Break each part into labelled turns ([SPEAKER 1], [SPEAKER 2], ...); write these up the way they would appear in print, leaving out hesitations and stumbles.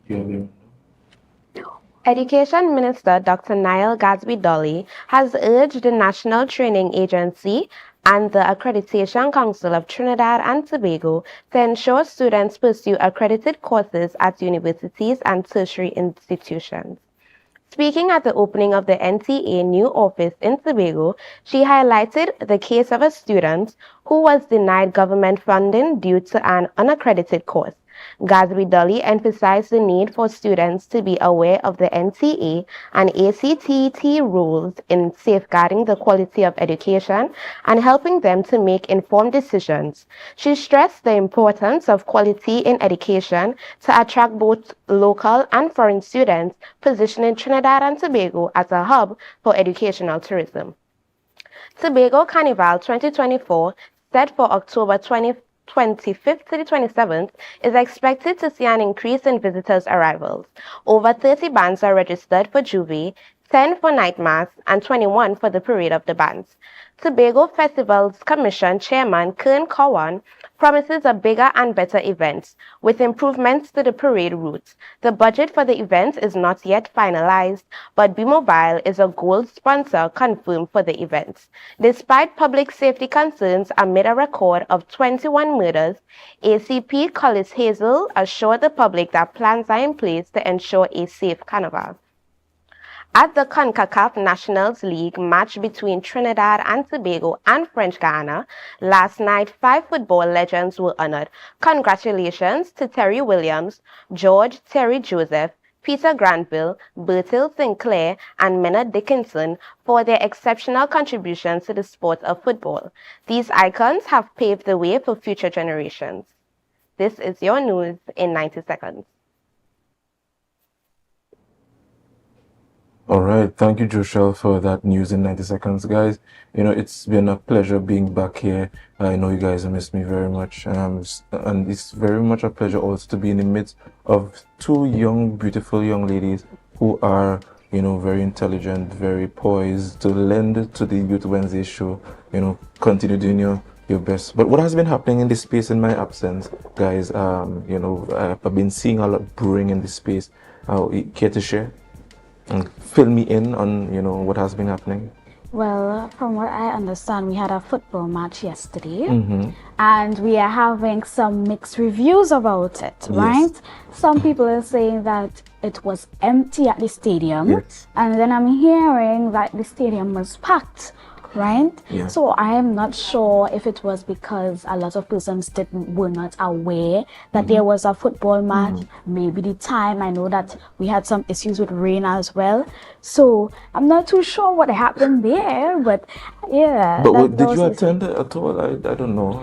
[SPEAKER 1] Yeah.
[SPEAKER 2] Education Minister Dr. Niall Gadsby-Dolly has urged the National Training Agency and the Accreditation Council of Trinidad and Tobago to ensure students pursue accredited courses at universities and tertiary institutions. Speaking at the opening of the NTA new office in Tobago, she highlighted the case of a student who was denied government funding due to an unaccredited course. Gatsby Dolly emphasized the need for students to be aware of the NTA and ACTT rules in safeguarding the quality of education and helping them to make informed decisions. She stressed the importance of quality in education to attract both local and foreign students, positioning Trinidad and Tobago as a hub for educational tourism. Tobago Carnival 2024, set for October 25th to the 27th, is expected to see an increase in visitors' arrivals. Over 30 bands are registered for Juve, 10 for night mass, and 21 for the parade of the bands. Tobago Festivals Commission Chairman Kern Cowan promises a bigger and better event, with improvements to the parade route. The budget for the event is not yet finalized, but B-Mobile is a gold sponsor confirmed for the event. Despite public safety concerns amid a record of 21 murders, ACP Collis Hazel assured the public that plans are in place to ensure a safe carnival. At the CONCACAF Nations League match between Trinidad and Tobago and French Guiana, last night 5 football legends were honored. Congratulations to Terry Williams, George Terry Joseph, Peter Granville, Bertil Sinclair, and Mena Dickinson for their exceptional contributions to the sport of football. These icons have paved the way for future generations. This is your news in 90 seconds.
[SPEAKER 1] All right, thank you, Joshua, for that news in 90 seconds, guys. It's been a pleasure being back here. I know you guys missed me very much, and it's very much a pleasure also to be in the midst of two beautiful young ladies who are, very intelligent, very poised to lend to the Youth Wednesday show. Continue doing your best. But what has been happening in this space in my absence, guys? I've been seeing a lot brewing in this space. Care to share? And fill me in on what has been happening.
[SPEAKER 3] Well, from what I understand, we had a football match yesterday, and we are having some mixed reviews about it, right?
[SPEAKER 1] Yes.
[SPEAKER 3] Some people are saying that it was empty at the stadium,
[SPEAKER 1] Yes.
[SPEAKER 3] and then I'm hearing that the stadium was packed, right?
[SPEAKER 1] Yeah.
[SPEAKER 3] So I am not sure if it was because a lot of persons were not aware that there was a football match. Maybe the time. I know that we had some issues with rain as well. So I'm not too sure what happened there, but yeah.
[SPEAKER 1] But did you attend at all? I don't know.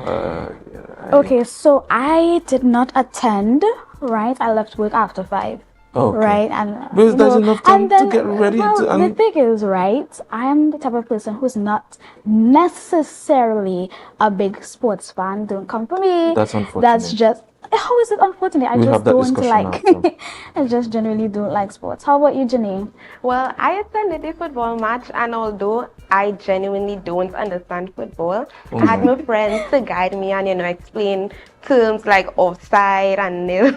[SPEAKER 3] Okay, so I did not attend, right? I left work after 5.
[SPEAKER 1] Okay.
[SPEAKER 3] Right, and
[SPEAKER 1] because there's enough time to get ready.
[SPEAKER 3] The thing is, right, I am the type of person who's not necessarily a big sports fan. Don't come for me.
[SPEAKER 1] That's unfortunate.
[SPEAKER 3] That's just, how is it unfortunate? I just don't like I just generally don't like sports. How about you, Janine?
[SPEAKER 2] Well, I attended a football match, and although I genuinely don't understand football, I had my friends to guide me and explain terms like offside and nil.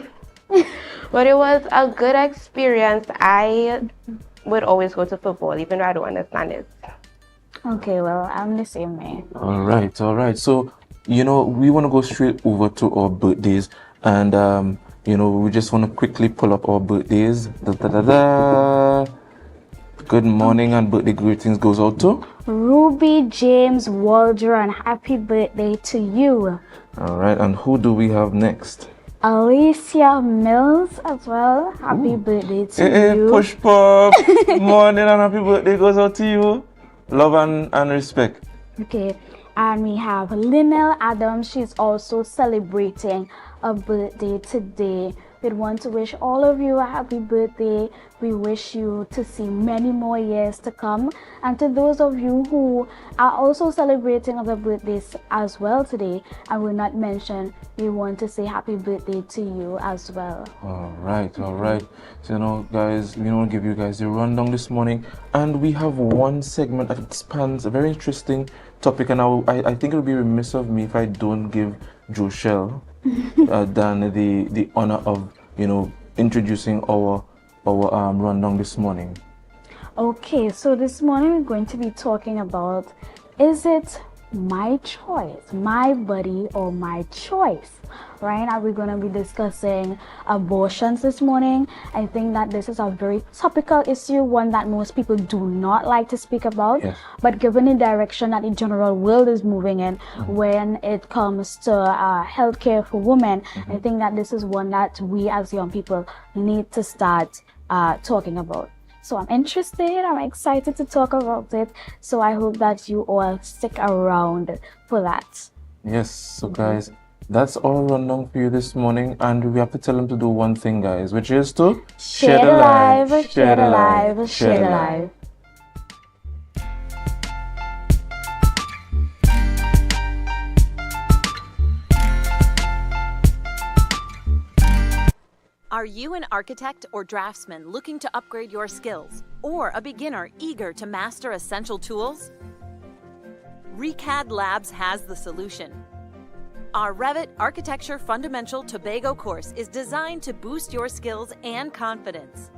[SPEAKER 2] But it was a good experience. I would always go to football, even though I don't understand it.
[SPEAKER 3] Okay, well, I'm the same way.
[SPEAKER 1] All right. So, we want to go straight over to our birthdays, and we just want to quickly pull up our birthdays. Good morning and birthday greetings goes out to
[SPEAKER 3] Ruby James Waldron. Happy birthday to you.
[SPEAKER 1] All right, and who do we have next?
[SPEAKER 3] Alicia Mills as well. Happy birthday to you.
[SPEAKER 1] Push pop. Morning and happy birthday goes out to you. Love and respect.
[SPEAKER 3] Okay, and we have Linnell Adams. She's also celebrating a birthday today. We want to wish all of you a happy birthday. We wish you to see many more years to come. And to those of you who are also celebrating other birthdays as well today and will not mention, we want to say happy birthday to you as well.
[SPEAKER 1] All right. So, guys, we want to give you guys a rundown this morning, and we have one segment that spans a very interesting topic, and I think it would be remiss of me if I don't give Joshelle Dan the honor of introducing our rundown this morning.
[SPEAKER 3] Okay, so this morning we're going to be talking about, is it my choice, my body, or my choice? Right now we're going to be discussing abortions this morning. I think that this is a very topical issue, one that most people do not like to speak about.
[SPEAKER 1] Yes.
[SPEAKER 3] But given the direction that the general world is moving in when it comes to healthcare for women, I think that this is one that we as young people need to start talking about. So I'm interested, I'm excited to talk about it. So I hope that you all stick around for that.
[SPEAKER 1] Yes, so guys, that's all rundown for you this morning, and we have to tell them to do one thing, guys, which is to
[SPEAKER 3] Share the live, share the live, share the live.
[SPEAKER 4] Are you an architect or draftsman looking to upgrade your skills, or a beginner eager to master essential tools? ReCAD Labs has the solution. Our Revit Architecture Fundamental Tobago course is designed to boost your skills and confidence.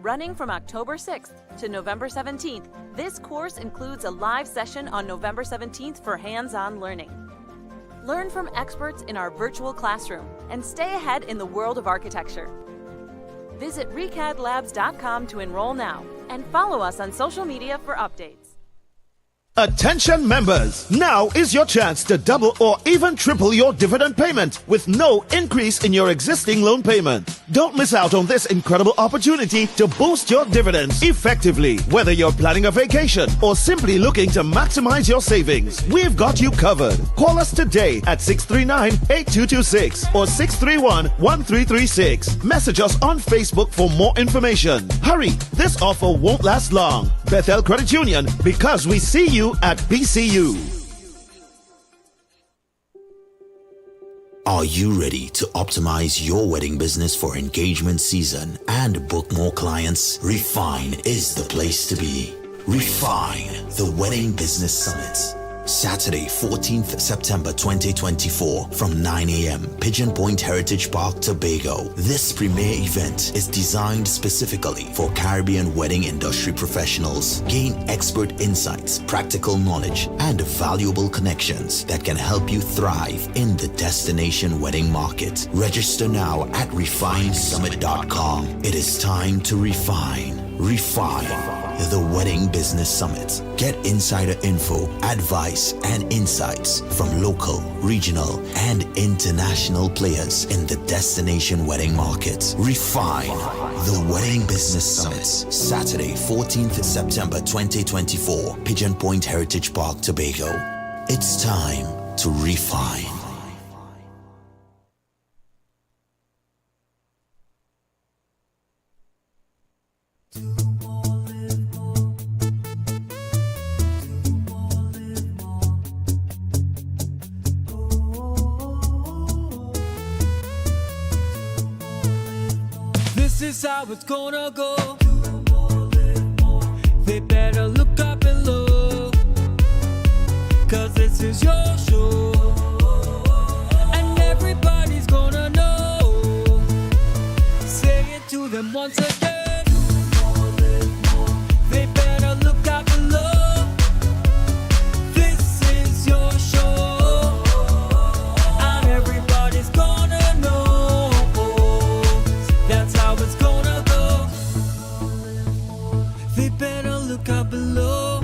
[SPEAKER 4] Running from October 6th to November 17th, this course includes a live session on November 17th for hands-on learning. Learn from experts in our virtual classroom and stay ahead in the world of architecture. Visit recadlabs.com to enroll now and follow us on social media for updates.
[SPEAKER 5] Attention members, now is your chance to double or even triple your dividend payment with no increase in your existing loan payment. Don't miss out on this incredible opportunity to boost your dividends effectively. Whether you're planning a vacation or simply looking to maximize your savings, we've got you covered. Call us today at 639-8226 or 631-1336. Message us on Facebook for more information. Hurry, this offer won't last long. Bethel Credit Union, because we see you at BCU.
[SPEAKER 6] Are you ready to optimize your wedding business for engagement season and book more clients? Refine is the place to be. Refine, the Wedding Business Summit. Saturday, 14th September 2024 from 9 a.m. Pigeon Point Heritage Park, Tobago. This premier event is designed specifically for Caribbean wedding industry professionals. Gain expert insights, practical knowledge, and valuable connections that can help you thrive in the destination wedding market. Register now at refinesummit.com. It is time to refine. Refine, the Wedding Business Summit. Get insider info, advice, and insights from local, regional, and international players in the destination wedding market. Refine, the Wedding Business Summit. Saturday, 14th September 2024, Pigeon Point Heritage Park, Tobago. It's time to refine.
[SPEAKER 7] This is how it's gonna go. They better look up and low, 'cause this is your show, and everybody's gonna know. Say it to them once again. They better look up and low. This is your show, and everybody's gonna know. That's how it's gonna go. They better look up below,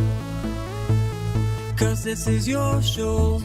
[SPEAKER 7] 'cause this is your show.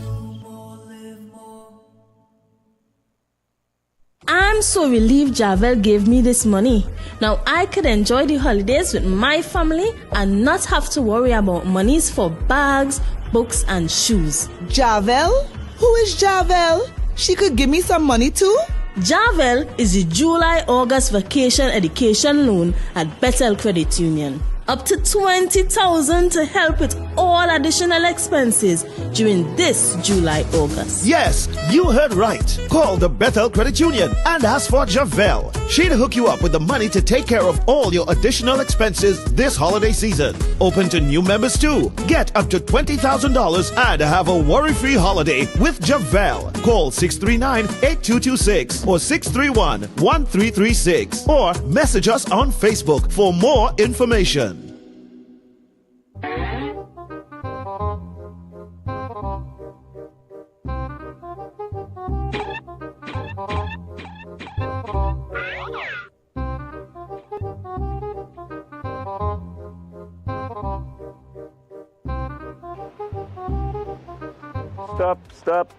[SPEAKER 8] I'm so relieved Javel gave me this money. Now I could enjoy the holidays with my family and not have to worry about monies for bags, books, and shoes.
[SPEAKER 9] Javel? Who is Javel? She could give me some money too?
[SPEAKER 8] Javel is the July-August vacation education loan at Bethel Credit Union. up to $20,000 to help with all additional expenses during this July-August.
[SPEAKER 5] Yes, you heard right. Call the Bethel Credit Union and ask for Javel. She'll hook you up with the money to take care of all your additional expenses this holiday season. Open to new members too. Get up to $20,000 and have a worry-free holiday with Javel. Call 639-8226 or 631-1336 or message us on Facebook for more information.
[SPEAKER 10] Stop.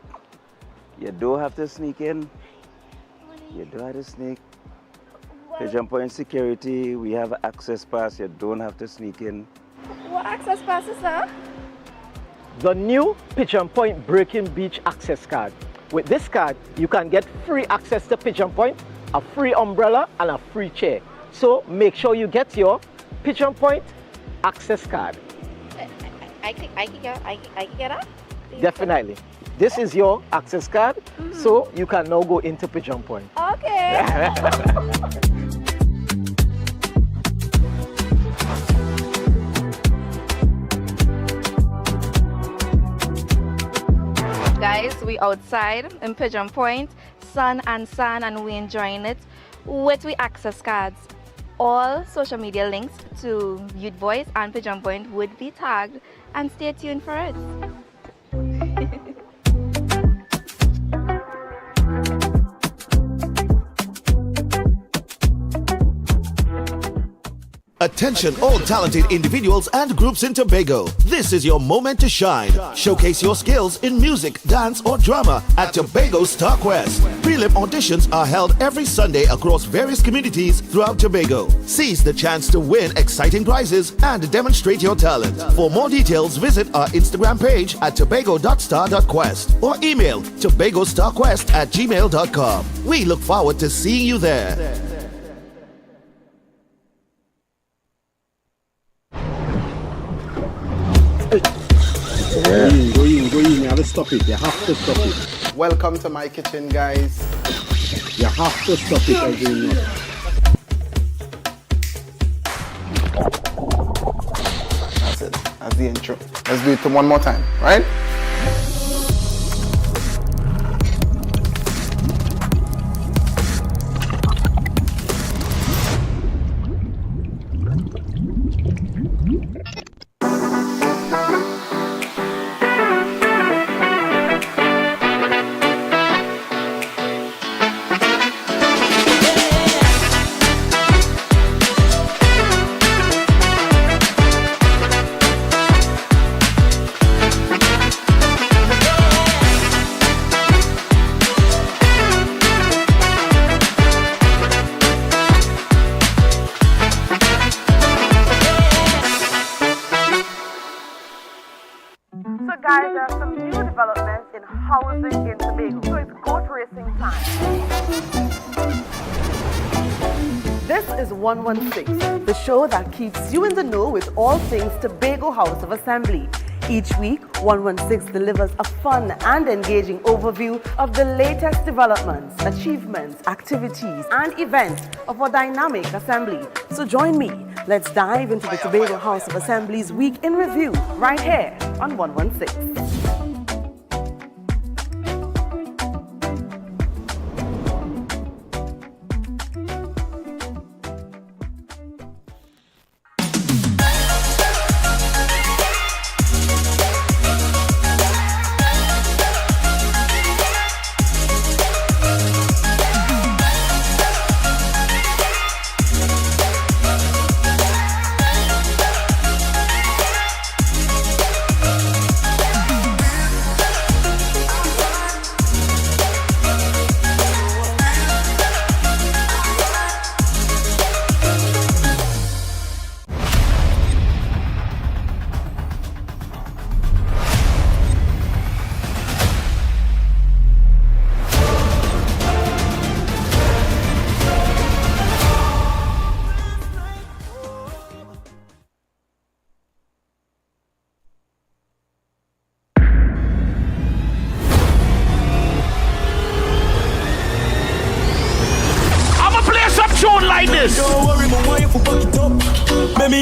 [SPEAKER 10] You don't have to sneak in. You don't have to sneak. Pigeon Point security, we have access pass. You don't have to sneak in.
[SPEAKER 11] What access pass is that?
[SPEAKER 12] The new Pigeon Point Breaking Beach access card. With this card, you can get free access to Pigeon Point, a free umbrella, and a free chair. So make sure you get your Pigeon Point access card.
[SPEAKER 11] I can get that?
[SPEAKER 12] Definitely. This is your access card, so you can now go into Pigeon Point.
[SPEAKER 11] Okay. Guys, we outside in Pigeon Point, sun and sun, and we enjoying it with we access cards. All social media links to Youth Voice and Pigeon Point would be tagged, and stay tuned for it.
[SPEAKER 5] Attention all talented individuals and groups in Tobago. This is your moment to shine. Showcase your skills in music, dance or drama at Tobago Star Quest. Prelim auditions are held every Sunday across various communities throughout Tobago. Seize the chance to win exciting prizes and demonstrate your talent. For more details, visit our Instagram page at tobago.star.quest or email tobagostarquest@gmail.com. We look forward to seeing you there.
[SPEAKER 13] Go in. You have to stop it. You have to stop it. Welcome to my kitchen, guys. You have to stop it every night. That's it. That's the intro. Let's do it one more time, right?
[SPEAKER 14] Guys, there are some new developments in housing in Tobago, so it's goat racing time. This is 116, the show that keeps you in the know with all things Tobago House of Assembly. Each week, 116 delivers a fun and engaging overview of the latest developments, achievements, activities, and events of our dynamic assembly. So join me. Let's dive into the Tobago House of Assembly's Week in Review right here on 116.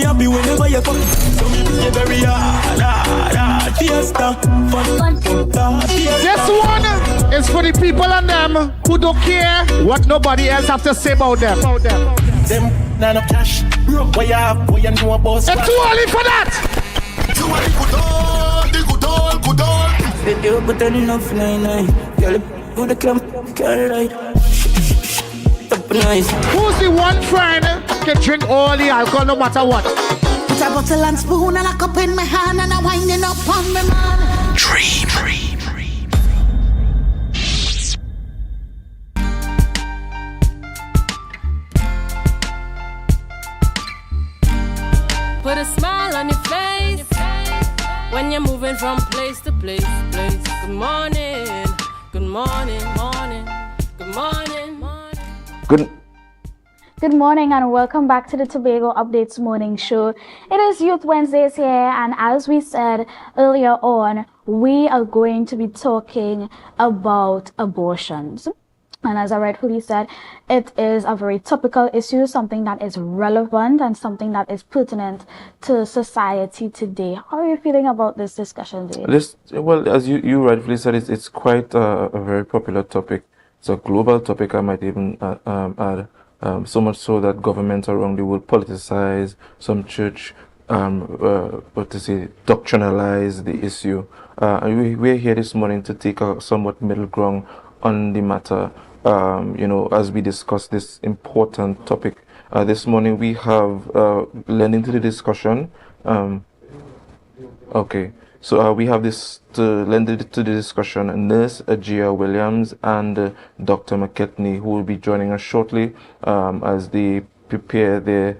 [SPEAKER 7] me happy whenever you come. So me be a very hard fiesta.
[SPEAKER 15] This one is for the people and them who don't care what nobody else have to say about them.
[SPEAKER 7] Them none of cash, broke where you have, where you know about.
[SPEAKER 15] It's too early for that.
[SPEAKER 7] Too early, good all. If you put enough 99, girl, go the club, girl, right. Nice.
[SPEAKER 15] Who's the one friend can drink all the alcohol no matter what?
[SPEAKER 16] Put a bottle and spoon and a cup in my hand and a winding up on me man.
[SPEAKER 6] Dream.
[SPEAKER 17] Put a smile on your face when you're moving from place to place. Good morning, good morning, good morning.
[SPEAKER 3] Good morning and welcome back to the Tobago Updates Morning Show. It is Youth Wednesdays here, and as we said earlier on, we are going to be talking about abortions. And as I rightfully said, it is a very topical issue, something that is relevant and something that is pertinent to society today. How are you feeling about this discussion today?
[SPEAKER 1] Well, as you rightfully said, it's quite a very popular topic. It's a global topic, I might even add. So much so that governments around the world politicize, some church, doctrinalize the issue. And we're here this morning to take a somewhat middle ground on the matter, as we discuss this important topic. This morning we have, lending to the discussion, So we have this to lend it to the discussion, Nurse Ajia Williams and Dr. McKetney, who will be joining us shortly as they prepare their,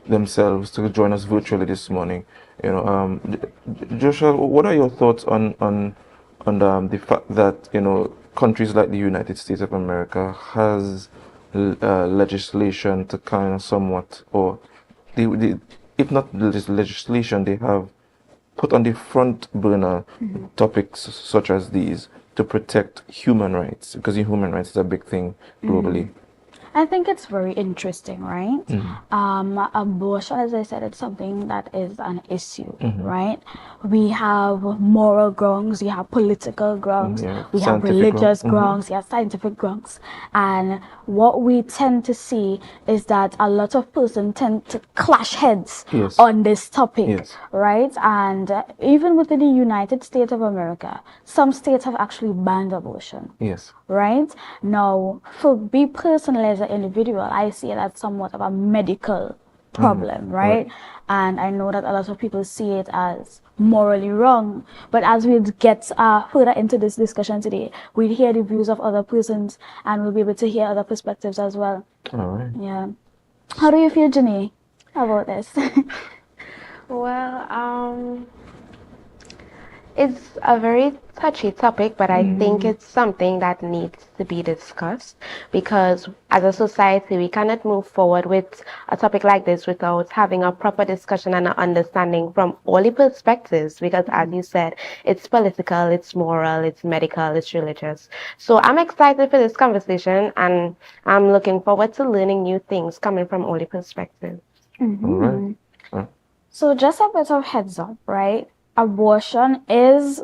[SPEAKER 1] themselves to join us virtually this morning. Joshua, what are your thoughts on the fact that countries like the United States of America has legislation to kind of somewhat, or if not legislation, they have put on the front burner topics such as these to protect human rights, because human rights is a big thing globally.
[SPEAKER 3] I think it's very interesting, right? Abortion, as I said, it's something that is an issue, right? We have moral grounds, we have political grounds, we have religious grounds, we have scientific grounds. And what we tend to see is that a lot of persons tend to clash heads on this topic, right? And even within the United States of America, some states have actually banned abortion. Right? Now, for me personally as an individual, I see it as somewhat of a medical problem, right? And I know that a lot of people see it as morally wrong. But as we get further into this discussion today, we'll hear the views of other persons and we'll be able to hear other perspectives as well.
[SPEAKER 1] All right.
[SPEAKER 3] Yeah. How do you feel, Jenny, about this?
[SPEAKER 2] Well, it's a very touchy topic, but I think it's something that needs to be discussed, because as a society, we cannot move forward with a topic like this without having a proper discussion and an understanding from all the perspectives, because as you said, it's political, it's moral, it's medical, it's religious. So I'm excited for this conversation, and I'm looking forward to learning new things coming from all the perspectives.
[SPEAKER 1] All right.
[SPEAKER 3] So just a bit of heads up, right? Abortion is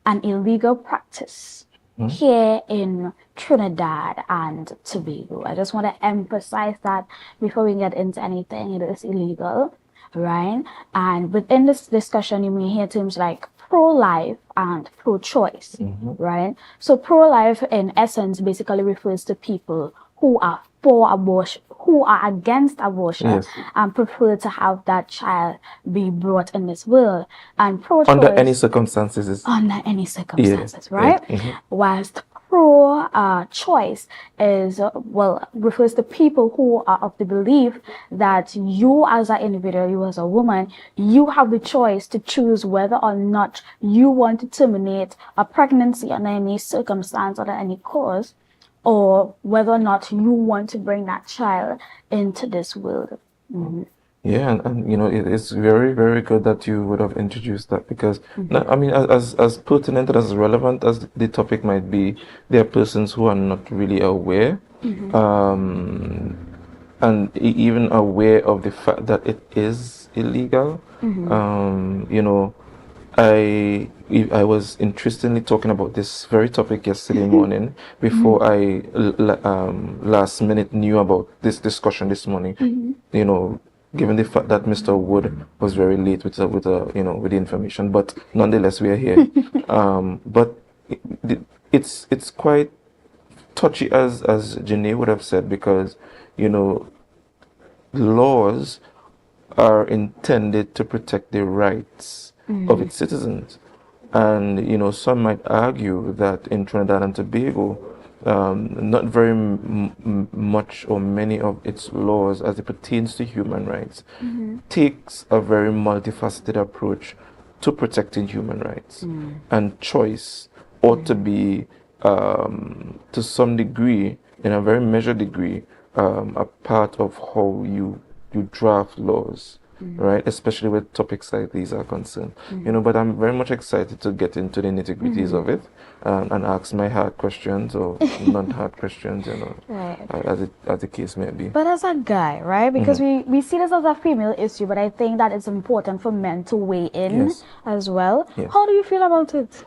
[SPEAKER 3] an illegal practice here in Trinidad and Tobago. I just want to emphasize that before we get into anything. It is illegal, right? And within this discussion, you may hear terms like pro-life and pro-choice, right? So pro-life, in essence, basically refers to people who are for abortion, who are against abortion, and prefer to have that child be brought in this world. And pro-choice,
[SPEAKER 1] under any circumstances,
[SPEAKER 3] right? Whilst pro-choice is, refers to people who are of the belief that you as an individual, you as a woman, you have the choice to choose whether or not you want to terminate a pregnancy under any circumstance or any cause, or whether or not you want to bring that child into this world.
[SPEAKER 1] Yeah, and it's very, very good that you would have introduced that, because I mean, as pertinent and as relevant as the topic might be, there are persons who are not really aware. And even aware of the fact that it is illegal. You know, I was interestingly talking about this very topic yesterday morning before I last minute knew about this discussion this morning. You know, given the fact that Mr. Wood was very late with with the information, but nonetheless we are here. But it's quite touchy, as Janae would have said, because you know laws are intended to protect the rights of its citizens. And, you know, some might argue that in Trinidad and Tobago, not very much or many of its laws as it pertains to human rights takes a very multifaceted approach to protecting human rights. And choice ought to be, to some degree, in a very measured degree, a part of how you draft laws, right? Especially with topics like these are concerned. You know, but I'm very much excited to get into the nitty-gritties of it and ask my hard questions or non-hard questions, you know, as the case may be.
[SPEAKER 3] But as a guy, right? Because we see this as a female issue, but I think that it's important for men to weigh in as well.
[SPEAKER 1] Yes.
[SPEAKER 3] How do you feel about it?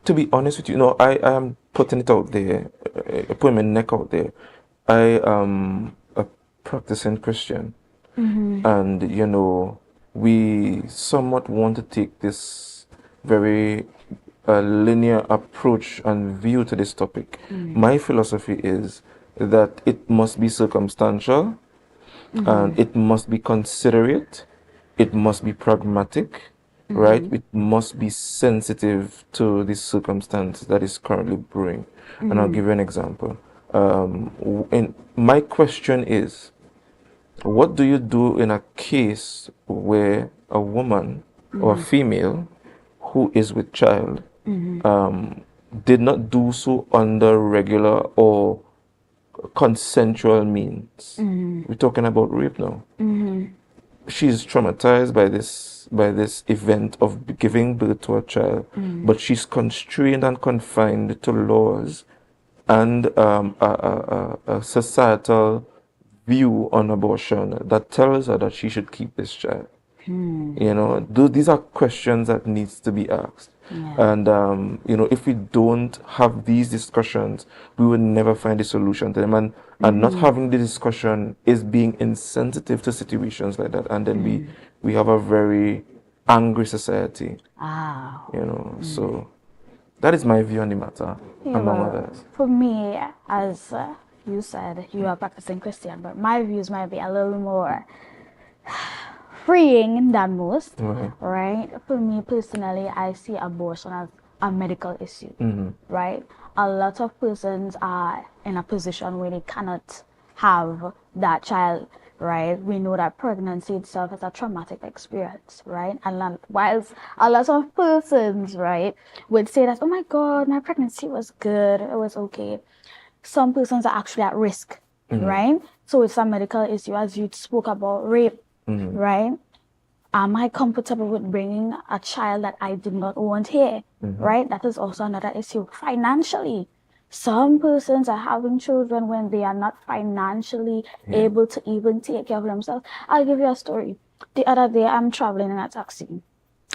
[SPEAKER 1] To be honest with you, no, I am putting it out there, putting my neck out there. I am a practicing Christian, and you know, we somewhat want to take this very linear approach and view to this topic. My philosophy is that it must be circumstantial, and it must be considerate, it must be pragmatic, right? It must be sensitive to the circumstance that is currently brewing. And I'll give you an example. And my question is, what do you do in a case where a woman or a female who is with child did not do so under regular or consensual means? We're talking about rape now. She's traumatized by this event of giving birth to a child, but she's constrained and confined to laws and a societal view on abortion that tells her that she should keep this child. You know, these are questions that needs to be asked. And you know, if we don't have these discussions, we will never find a solution to them. And not having the discussion is being insensitive to situations like that. And then we have a very angry society. You know, so that is my view on the matter, among others.
[SPEAKER 3] For me, as you said, you are practicing Christian, but my views might be a little more freeing than most, right? For me personally, I see abortion as a medical issue, right? A lot of persons are in a position where they cannot have that child, right? We know that pregnancy itself is a traumatic experience, right? And whilst a lot of persons, right, would say that, oh my God, my pregnancy was good, it was okay. Some persons are actually at risk, right? So it's a medical issue, as you spoke about rape, right? Am I comfortable with bringing a child that I did not want here, right? That is also another issue. Financially, some persons are having children when they are not financially able to even take care of themselves. I'll give you a story. The other day, I'm traveling in a taxi.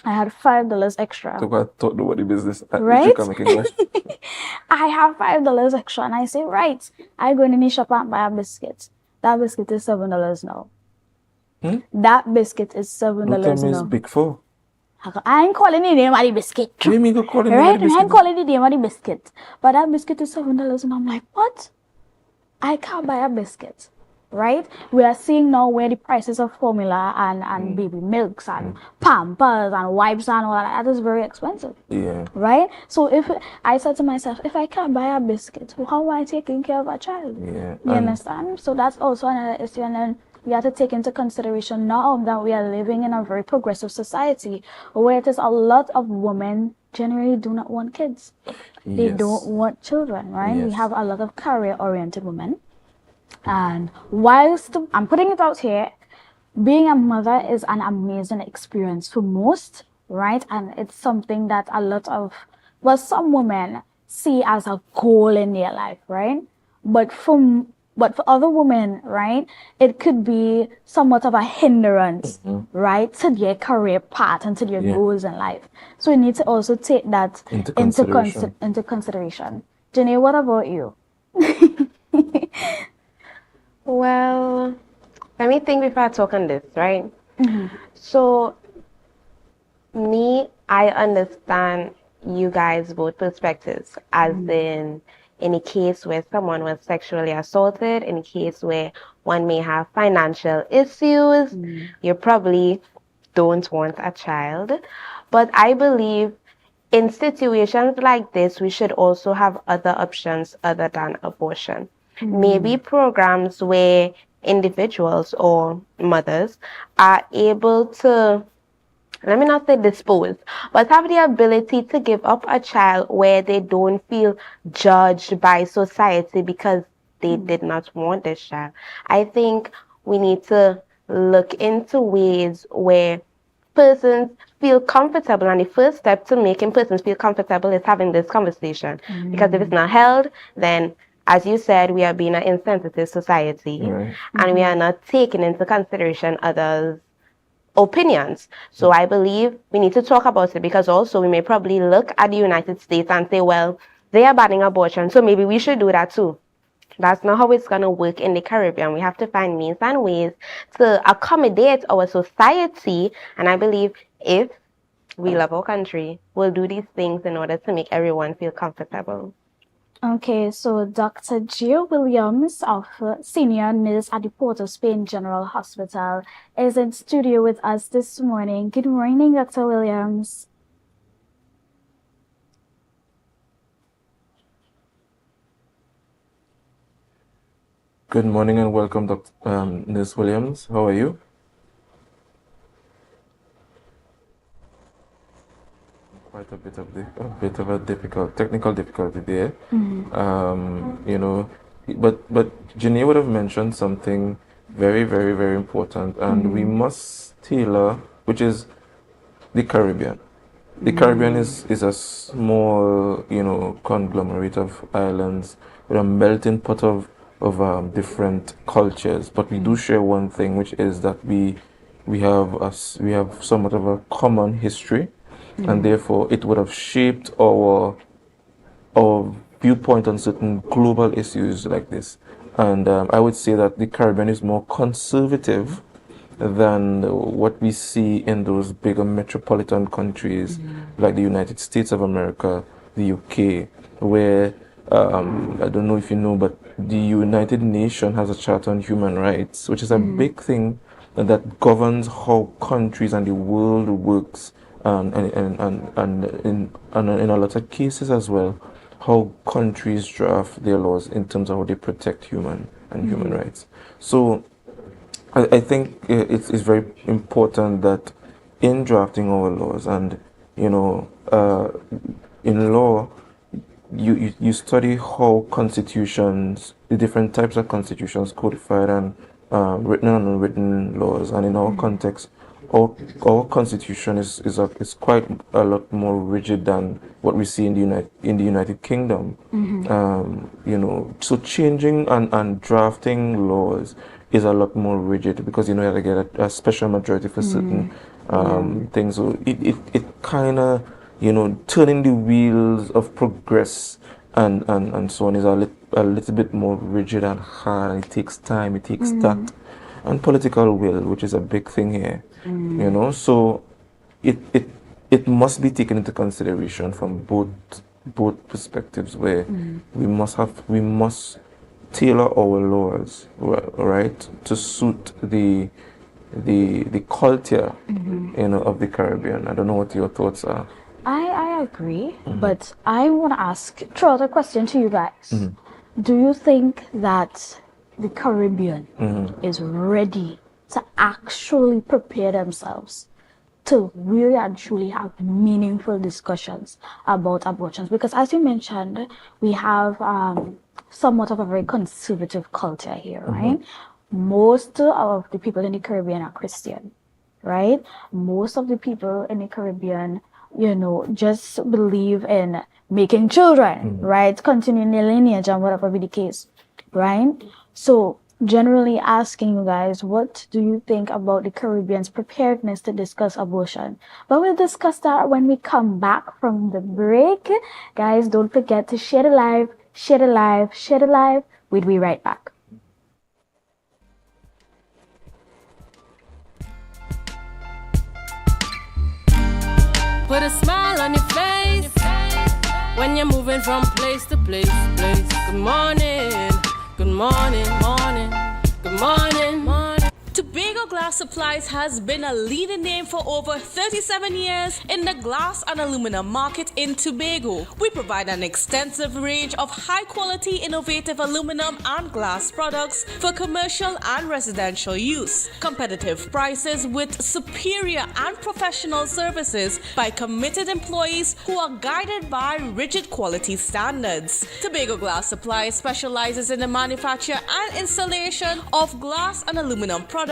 [SPEAKER 3] I had $5 extra.
[SPEAKER 1] So I thought nobody business.
[SPEAKER 3] Right? I have $5 extra, and I say, right, I go in the shop and buy a biscuit. That biscuit is $7 now. That biscuit is $7 now.
[SPEAKER 1] Is big for?
[SPEAKER 3] I ain't calling the name of the biscuit.
[SPEAKER 1] What do you mean you calling
[SPEAKER 3] right?
[SPEAKER 1] the biscuit?
[SPEAKER 3] I ain't calling the name of the biscuit. But that biscuit is $7 and I'm like, what? I can't buy a biscuit. Right? We are seeing now where the prices of formula and baby milks and pampers and wipes and all that is very expensive. Right? So if I said to myself, if I can't buy a biscuit, how am I taking care of a child? You understand? So that's also another issue. And then we have to take into consideration now that we are living in a very progressive society where it is a lot of women generally do not want kids. They don't want children, right? We have a lot of career-oriented women. And whilst I'm putting it out here, being a mother is an amazing experience for most, right? And it's something that a lot of, well, some women see as a goal in their life, right? But for But for other women, right, it could be somewhat of a hindrance, right, to their career path and to their goals in life. So we need to also take that into consideration. Jenny, what about you?
[SPEAKER 2] Well, let me think before I talk on this, right? So, I understand you guys' both perspectives, as in a case where someone was sexually assaulted, in a case where one may have financial issues, you probably don't want a child. But I believe in situations like this, we should also have other options other than abortion. Maybe programs where individuals or mothers are able to, let me not say dispose, but have the ability to give up a child where they don't feel judged by society because they did not want this child. I think we need to look into ways where persons feel comfortable, and the first step to making persons feel comfortable is having this conversation. Because if it's not held, then as you said, we are being an insensitive society, and we are not taking into consideration others' opinions. So I believe we need to talk about it, because also we may probably look at the United States and say, well, they are banning abortion, so maybe we should do that too. That's not how it's going to work in the Caribbean. We have to find means and ways to accommodate our society. And I believe if we love our country, we'll do these things in order to make everyone feel comfortable.
[SPEAKER 3] Okay, so Dr. Gio Williams, of senior nurse at the Port of Spain General Hospital, is in studio with us this morning. Good morning, Dr. Williams.
[SPEAKER 1] Good morning and welcome, Dr. Ms. Williams. How are you? Quite a bit of a difficult technical difficulty there. You know, but Jenny would have mentioned something very, very, very important, and we must tailor, which is the Caribbean. The Caribbean is a small, conglomerate of islands with a melting pot of different cultures, but we do share one thing, which is that we have somewhat of a common history, and therefore it would have shaped our viewpoint on certain global issues like this. And I would say that the Caribbean is more conservative than what we see in those bigger metropolitan countries like the United States of America, the UK, where I don't know if you know, but the United Nations has a Charter on Human Rights, which is a big thing that governs how countries and the world works, and in a lot of cases as well, how countries draft their laws in terms of how they protect human rights. So I think it's very important that in drafting our laws, and in law, you study how constitutions, the different types of constitutions, codified and written and unwritten laws, and in our context, our constitution is quite a lot more rigid than what we see in the United Kingdom. So changing and drafting laws is a lot more rigid, because you have to get a special majority for certain things. So it kind of turning the wheels of progress and so on is a little bit more rigid and hard, and it takes time, it takes tact and political will, which is a big thing here. So it must be taken into consideration from both perspectives, where we must tailor our laws, right, to suit the culture of the Caribbean. I don't know what your thoughts are.
[SPEAKER 3] I agree, but I want to throw out a question to you guys. Do you think that the Caribbean is ready to actually prepare themselves to really and truly have meaningful discussions about abortions? Because as you mentioned, we have somewhat of a very conservative culture here, right? Most of the people in the Caribbean are Christian, right? Most of the people in the Caribbean, just believe in making children, right? Continuing their lineage and whatever be the case, right? So, generally asking you guys, what do you think about the Caribbean's preparedness to discuss abortion? But we'll discuss that when we come back from the break. Guys, don't forget to share the live, share the live, share the live. We'll be right back.
[SPEAKER 17] Put a smile on your face when you're moving from place to place. Good morning, good morning, morning, good morning, morning. Tobago Glass Supplies has been a leading name for over 37 years in the glass and aluminum market in Tobago. We provide an extensive range of high-quality, innovative aluminum and glass products for commercial and residential use. Competitive prices with superior and professional services by committed employees who are guided by rigid quality standards. Tobago Glass Supplies specializes in the manufacture and installation of glass and aluminum products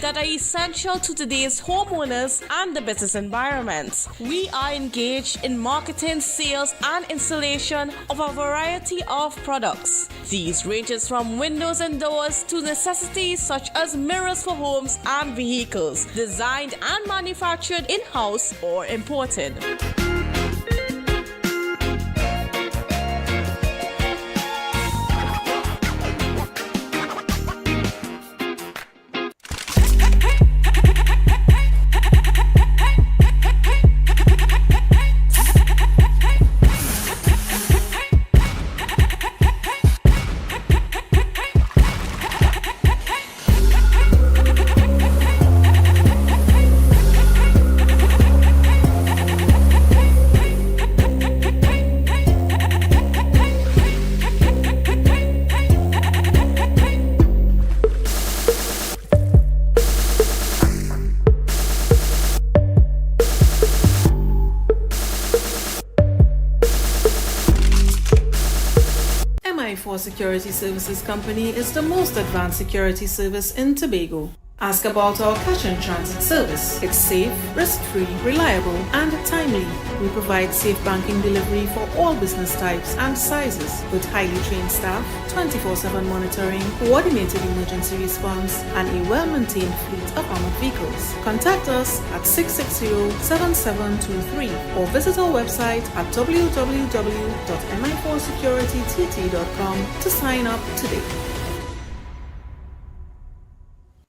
[SPEAKER 17] that are essential to today's homeowners and the business environment. We are engaged in marketing, sales, and installation of a variety of products. These ranges from windows and doors to necessities such as mirrors for homes and vehicles, designed and manufactured in-house or imported.
[SPEAKER 18] Security Services Company is the most advanced security service in Tobago. Ask about our cash and transit service. It's safe, risk-free, reliable, and timely. We provide safe banking delivery for all business types and sizes with highly trained staff, 24/7 monitoring, coordinated emergency response, and a well-maintained fleet of armored vehicles. Contact us at 660-7723 or visit our website at www.mi4securitytt.com to sign up today.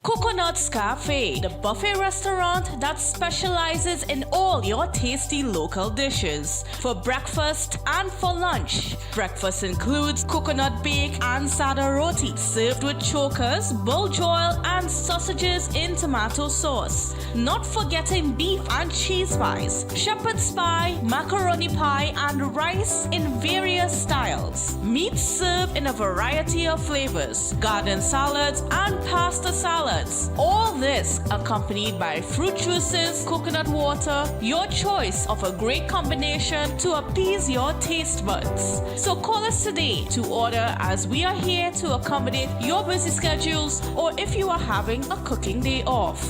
[SPEAKER 17] Coconut's Cafe, the buffet restaurant that specializes in all your tasty local dishes. For breakfast and for lunch. Breakfast includes coconut bake and sada roti, served with chokers, bull joil, and sausages in tomato sauce. Not forgetting beef and cheese pies, shepherd's pie, macaroni pie, and rice in various styles. Meat served in a variety of flavors, garden salads, and pasta salads. All this accompanied by fruit juices, coconut water, your choice of a great combination to appease your taste buds. So call us today to order, as we are here to accommodate your busy schedules or if you are having a cooking day off.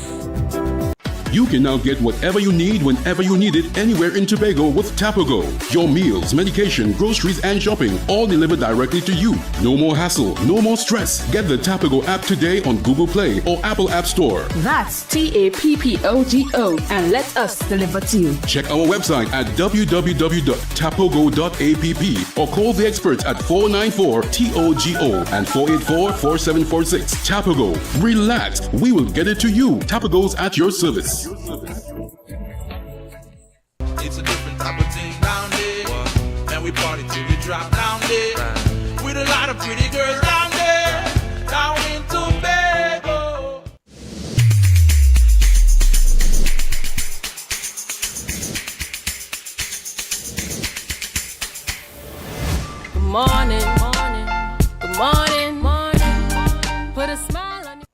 [SPEAKER 19] You can now get whatever you need whenever you need it anywhere in Tobago with Tobago. Your meals, medication, groceries, and shopping all delivered directly to you. No more hassle, no more stress. Get the Tobago app today on Google Play or Apple App Store.
[SPEAKER 20] That's TAPPOGO and let us deliver to you.
[SPEAKER 19] Check our website at www.tapogo.app or call the experts at 494-TOGO and 484-4746. Tobago. Relax. We will get it to you. Tobago's at your service.
[SPEAKER 21] It's a different type of thing down there. And we party till we drop down there. With a lot of pretty girls down there. Down in Tobago.
[SPEAKER 17] Good morning, morning, good morning, morning. Put a smile on your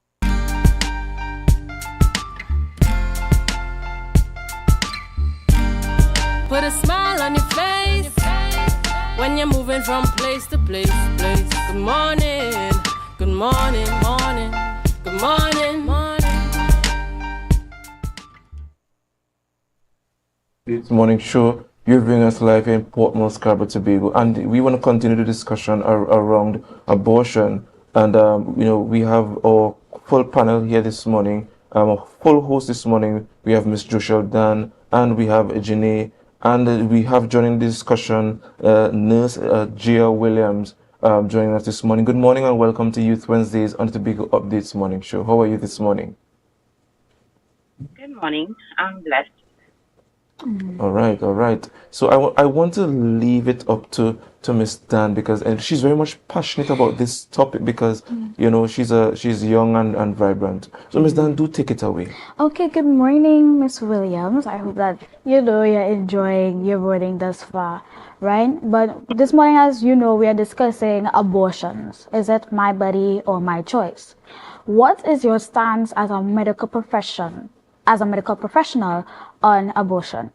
[SPEAKER 17] Put a smile on your face when you're moving from place to place. Good morning, good morning, morning, good morning, morning.
[SPEAKER 1] This morning show, you're bringing us live in Port Scarborough, Tobago, and we want to continue the discussion around abortion. And we have our full panel here this morning. A full host this morning. We have Miss Joshua Dan, and we have Janae, and we have joining the discussion Nurse Gia Williams joining us this morning. Good morning and welcome to Youth Wednesdays on the Tobago Updates Morning Show. How are you this morning?
[SPEAKER 4] Good morning. I'm blessed.
[SPEAKER 1] All right, all right. So I want to leave it up to Miss Dan because and she's very much passionate about this topic because she's young and vibrant. So Miss Dan, do take it away.
[SPEAKER 3] Okay, good morning, Miss Williams. I hope that you're enjoying your boarding thus far, right? But this morning, as you know, we are discussing abortions. Is it my body or my choice? What is your stance as a medical professional on abortion?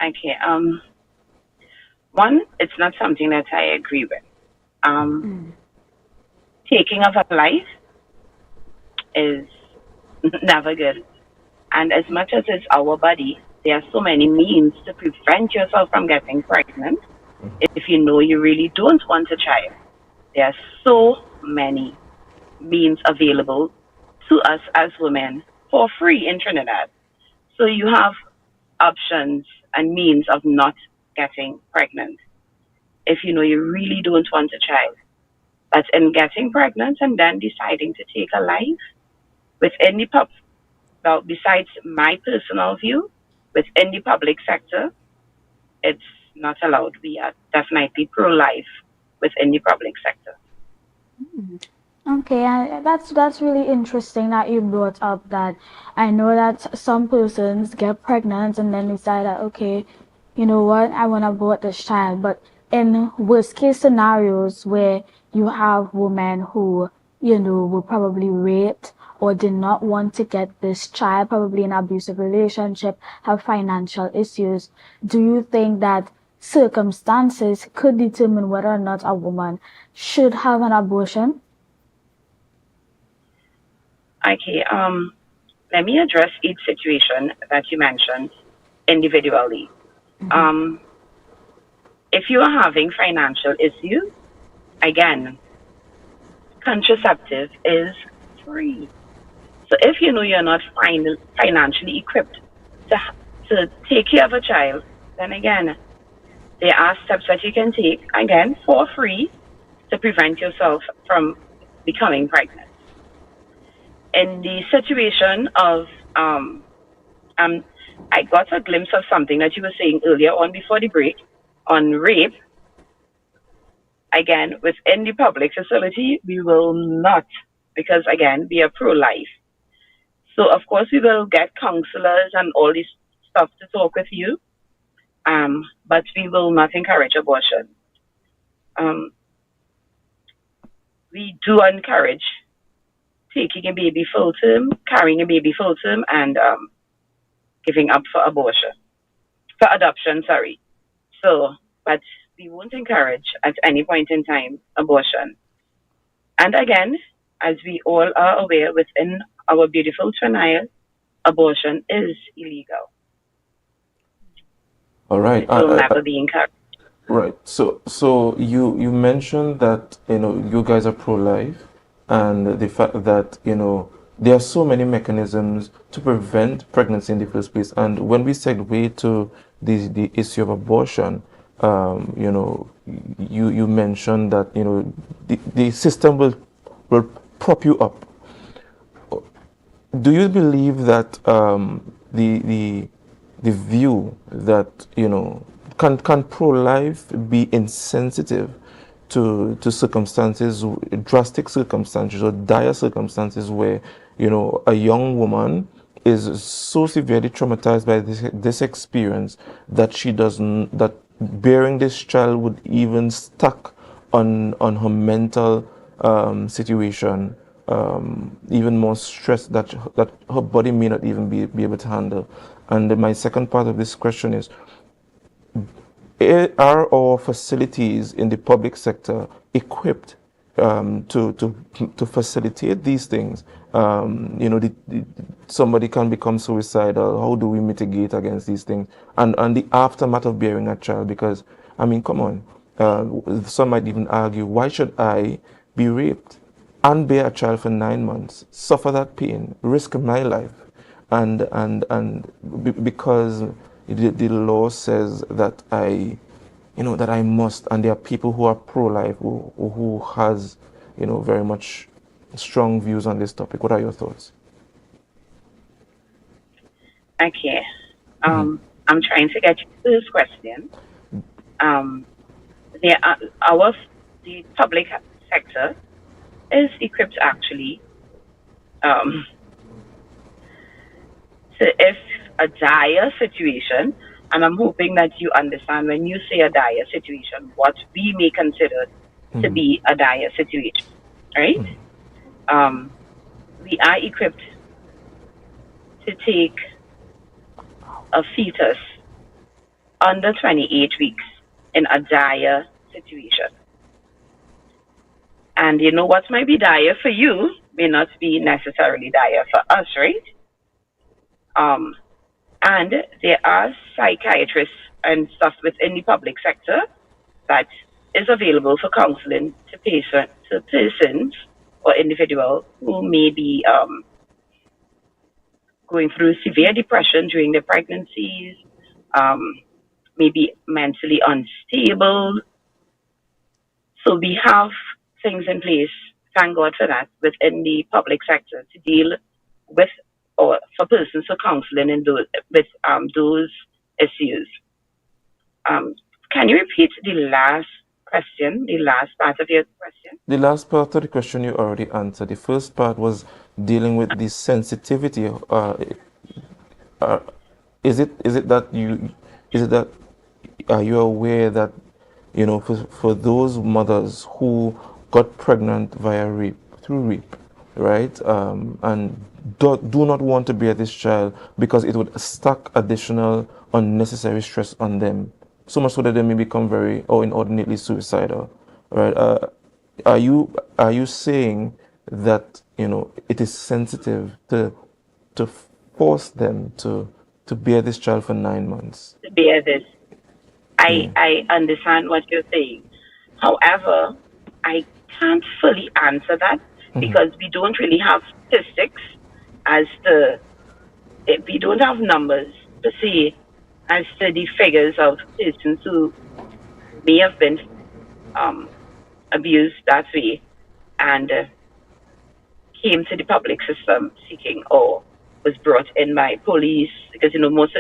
[SPEAKER 4] Okay. One, it's not something that I agree with. Taking of a life is never good. And as much as it's our body, there are so many means to prevent yourself from getting pregnant. If you know you really don't want a child, there are so many means available to us as women for free in Trinidad. So you have options and means of not getting pregnant. If you know you really don't want a child, but in getting pregnant and then deciding to take a life within the well, besides my personal view, within the public sector, it's not allowed. We are definitely pro-life within the public sector.
[SPEAKER 3] Okay, and that's really interesting that you brought up that. I know that some persons get pregnant and then decide that, okay, you know what, I want to abort this child. But in worst case scenarios where you have women who, were probably raped or did not want to get this child, probably in an abusive relationship, have financial issues, do you think that circumstances could determine whether or not a woman should have an abortion?
[SPEAKER 4] Okay, let me address each situation that you mentioned individually. If you are having financial issues, again, contraceptive is free. So if you know you're not financially equipped to take care of a child, then again, there are steps that you can take, again, for free to prevent yourself from becoming pregnant. In the situation of, I got a glimpse of something that you were saying earlier on before the break on rape. Again, within the public facility, we will not, because again, we are pro-life. So of course we will get counselors and all this stuff to talk with you, but we will not encourage abortion. We do encourage taking a baby full term, carrying a baby full term, and giving up for adoption, sorry. So, but we won't encourage at any point in time abortion. And again, as we all are aware within our beautiful Trinidad, abortion is illegal.
[SPEAKER 1] All right.
[SPEAKER 4] It will never be encouraged.
[SPEAKER 1] Right. So you mentioned that you guys are pro-life, and the fact that there are so many mechanisms to prevent pregnancy in the first place. And when we segue to the issue of abortion, you mentioned that the system will prop you up. Do you believe that the view that can pro-life be insensitive to circumstances, drastic circumstances or dire circumstances where a young woman is so severely traumatized by this experience that that bearing this child would even stuck on her mental situation, even more stress that her body may not even be able to handle. And my second part of this question is, are our facilities in the public sector equipped to facilitate these things? Somebody can become suicidal. How do we mitigate against these things? And the aftermath of bearing a child? Because, I mean, come on. some might even argue, why should I be raped and bear a child for 9 months, suffer that pain, risk my life, and because the law says that that I must, and there are people who are pro-life who has, very much strong views on this topic. What are your thoughts?
[SPEAKER 4] Okay. I'm trying to get you to this question. There are the public sector is equipped actually. So if a dire situation, and I'm hoping that you understand when you say a dire situation, what we may consider to be a dire situation, right? We are equipped to take a fetus under 28 weeks in a dire situation. And you know what might be dire for you may not be necessarily dire for us, right? And there are psychiatrists and stuff within the public sector that is available for counseling to persons or individuals who may be going through severe depression during their pregnancies, maybe mentally unstable. So we have things in place, thank God for that, within the public sector to deal with or for persons for counseling and with those issues. Can you repeat the last question, the last part of your question?
[SPEAKER 1] The last part of the question you already answered. The first part was dealing with the sensitivity. Is it that are you aware that for those mothers who got pregnant through rape, right, and do not want to bear this child because it would stack additional unnecessary stress on them, so much so that they may become very or inordinately suicidal, right? Are you saying that it is sensitive to force them to bear this child for 9 months?
[SPEAKER 4] To bear this. I understand what you're saying. However, I can't fully answer that because we don't really have statistics we don't have numbers to see as to the figures of persons who may have been abused that way and came to the public system seeking or was brought in by police, because most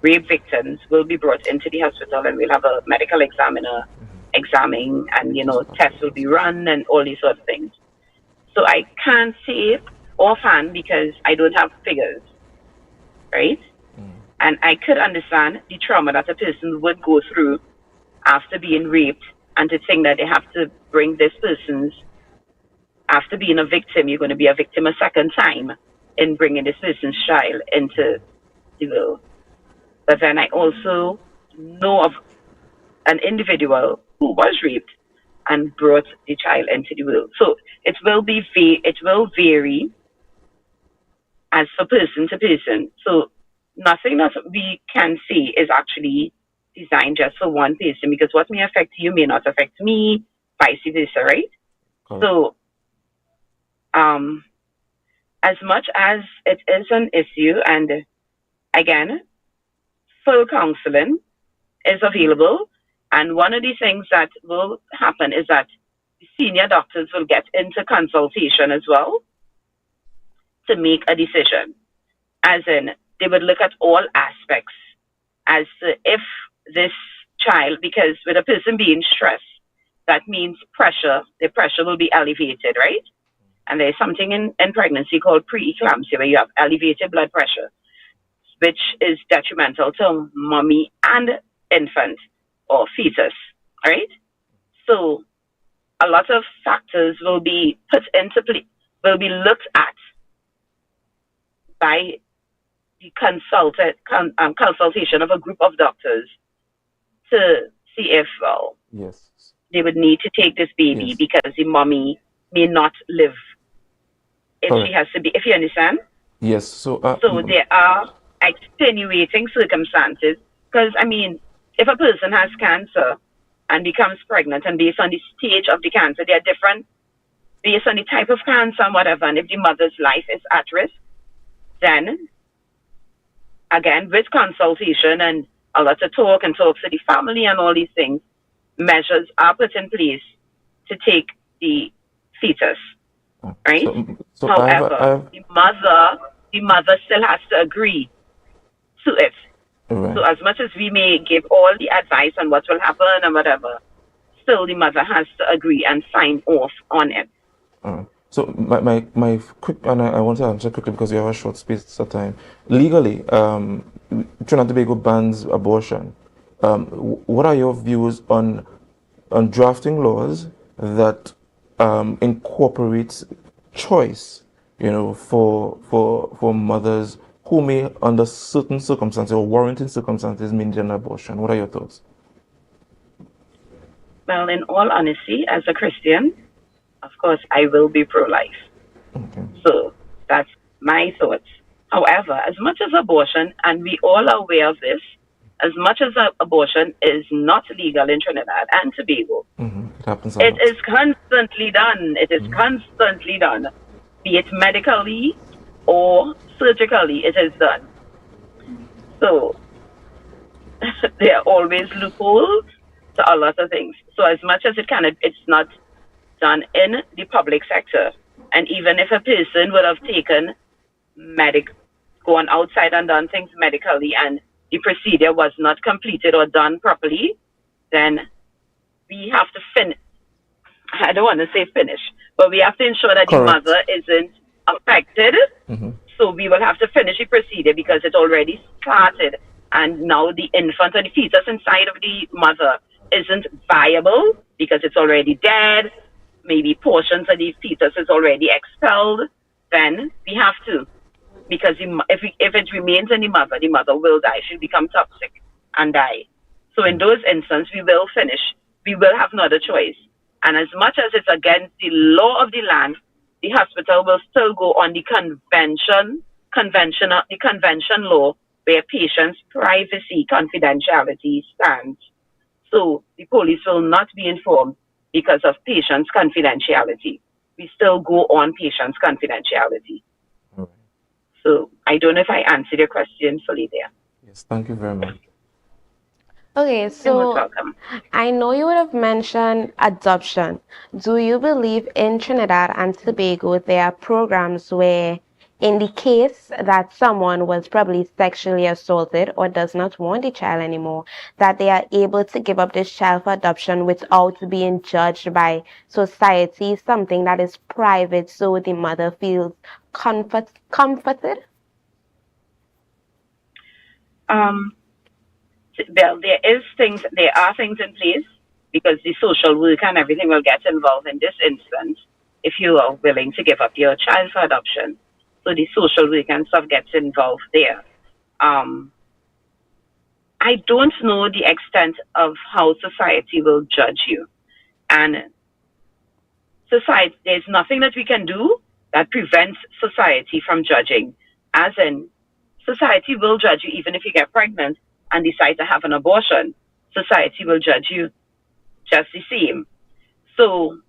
[SPEAKER 4] rape victims will be brought into the hospital and we'll have a medical examiner examining and tests will be run and all these sort of things. So I can't say offhand because I don't have figures, right? And I could understand the trauma that a person would go through after being raped, and to think that they have to bring this person's, after being a victim, you're going to be a victim a second time in bringing this person's child into the world. But then I also know of an individual who was raped and brought the child into the world. So it will vary as for person to person. So nothing that we can see is actually designed just for one person, because what may affect you may not affect me, vice versa, right? So as much as it is an issue, and again, full counseling is available. And one of the things that will happen is that senior doctors will get into consultation as well to make a decision. As in, they would look at all aspects as to if this child, because with a person being stressed, that means the pressure will be elevated, right? And there's something in pregnancy called preeclampsia, where you have elevated blood pressure, which is detrimental to mommy and infant or fetus, right? So a lot of factors will be put into play, will be looked at by the consultation of a group of doctors to see if they would need to take this baby because the mommy may not live if she has to be, if you understand?
[SPEAKER 1] Yes. So
[SPEAKER 4] there are extenuating circumstances, because I mean, if a person has cancer and becomes pregnant, and based on the stage of the cancer, they are different based on the type of cancer and whatever. And if the mother's life is at risk, then again, with consultation and a lot of talk and talks to the family and all these things, measures are put in place to take the fetus, right?
[SPEAKER 1] So
[SPEAKER 4] However, the mother still has to agree to it.
[SPEAKER 1] Right.
[SPEAKER 4] So as much as we may give all the advice on what will happen and whatever, still the mother has to agree and sign off on it.
[SPEAKER 1] So my quick, and I want to answer quickly because we have a short space of time. Legally, Trinidad and Tobago bans abortion. What are your views on drafting laws that incorporates choice, for mothers who may, under certain circumstances or warranting circumstances, may need an abortion? What are your thoughts?
[SPEAKER 4] Well, in all honesty, as a Christian, of course, I will be pro-life. So that's my thoughts. However, as much as abortion, and we all are aware of this, as much as abortion is not legal in Trinidad and Tobago,
[SPEAKER 1] It happens a
[SPEAKER 4] it
[SPEAKER 1] lot.
[SPEAKER 4] is constantly done. It is constantly done. Be it medically or surgically, it is done. So there are always loopholes to a lot of things. So as much as it's not done in the public sector. And even if a person would have taken gone outside and done things medically and the procedure was not completed or done properly, then we have to I don't want to say finish, but we have to ensure that the mother isn't affected. So we will have to finish the procedure because it already started. And now the infant or the fetus inside of the mother isn't viable because it's already dead. Maybe portions of the fetus is already expelled. Then we have to, because if it remains in the mother will die. She'll become toxic and die. So in those instances, we will finish. We will have no other choice. And as much as it's against the law of the land, the hospital will still go on the convention law where patients' privacy, confidentiality stands. So the police will not be informed because of patients' confidentiality. We still go on patients' confidentiality. So I don't know if I answered your question fully there.
[SPEAKER 1] Yes, thank you very much.
[SPEAKER 2] Okay,
[SPEAKER 4] You're most
[SPEAKER 2] so
[SPEAKER 4] welcome.
[SPEAKER 2] I know you would have mentioned adoption. Do you believe in Trinidad and Tobago there are programs where, in the case that someone was probably sexually assaulted or does not want the child anymore, that they are able to give up this child for adoption without being judged by society, something that is private, so the mother feels comforted?
[SPEAKER 4] Well, there are things in place because the social work and everything will get involved in this instance if you are willing to give up your child for adoption. So the social work and stuff gets involved there. I don't know the extent of how society will judge you. And society, there's nothing that we can do that prevents society from judging. As in, society will judge you even if you get pregnant and decide to have an abortion. Society will judge you just the same. So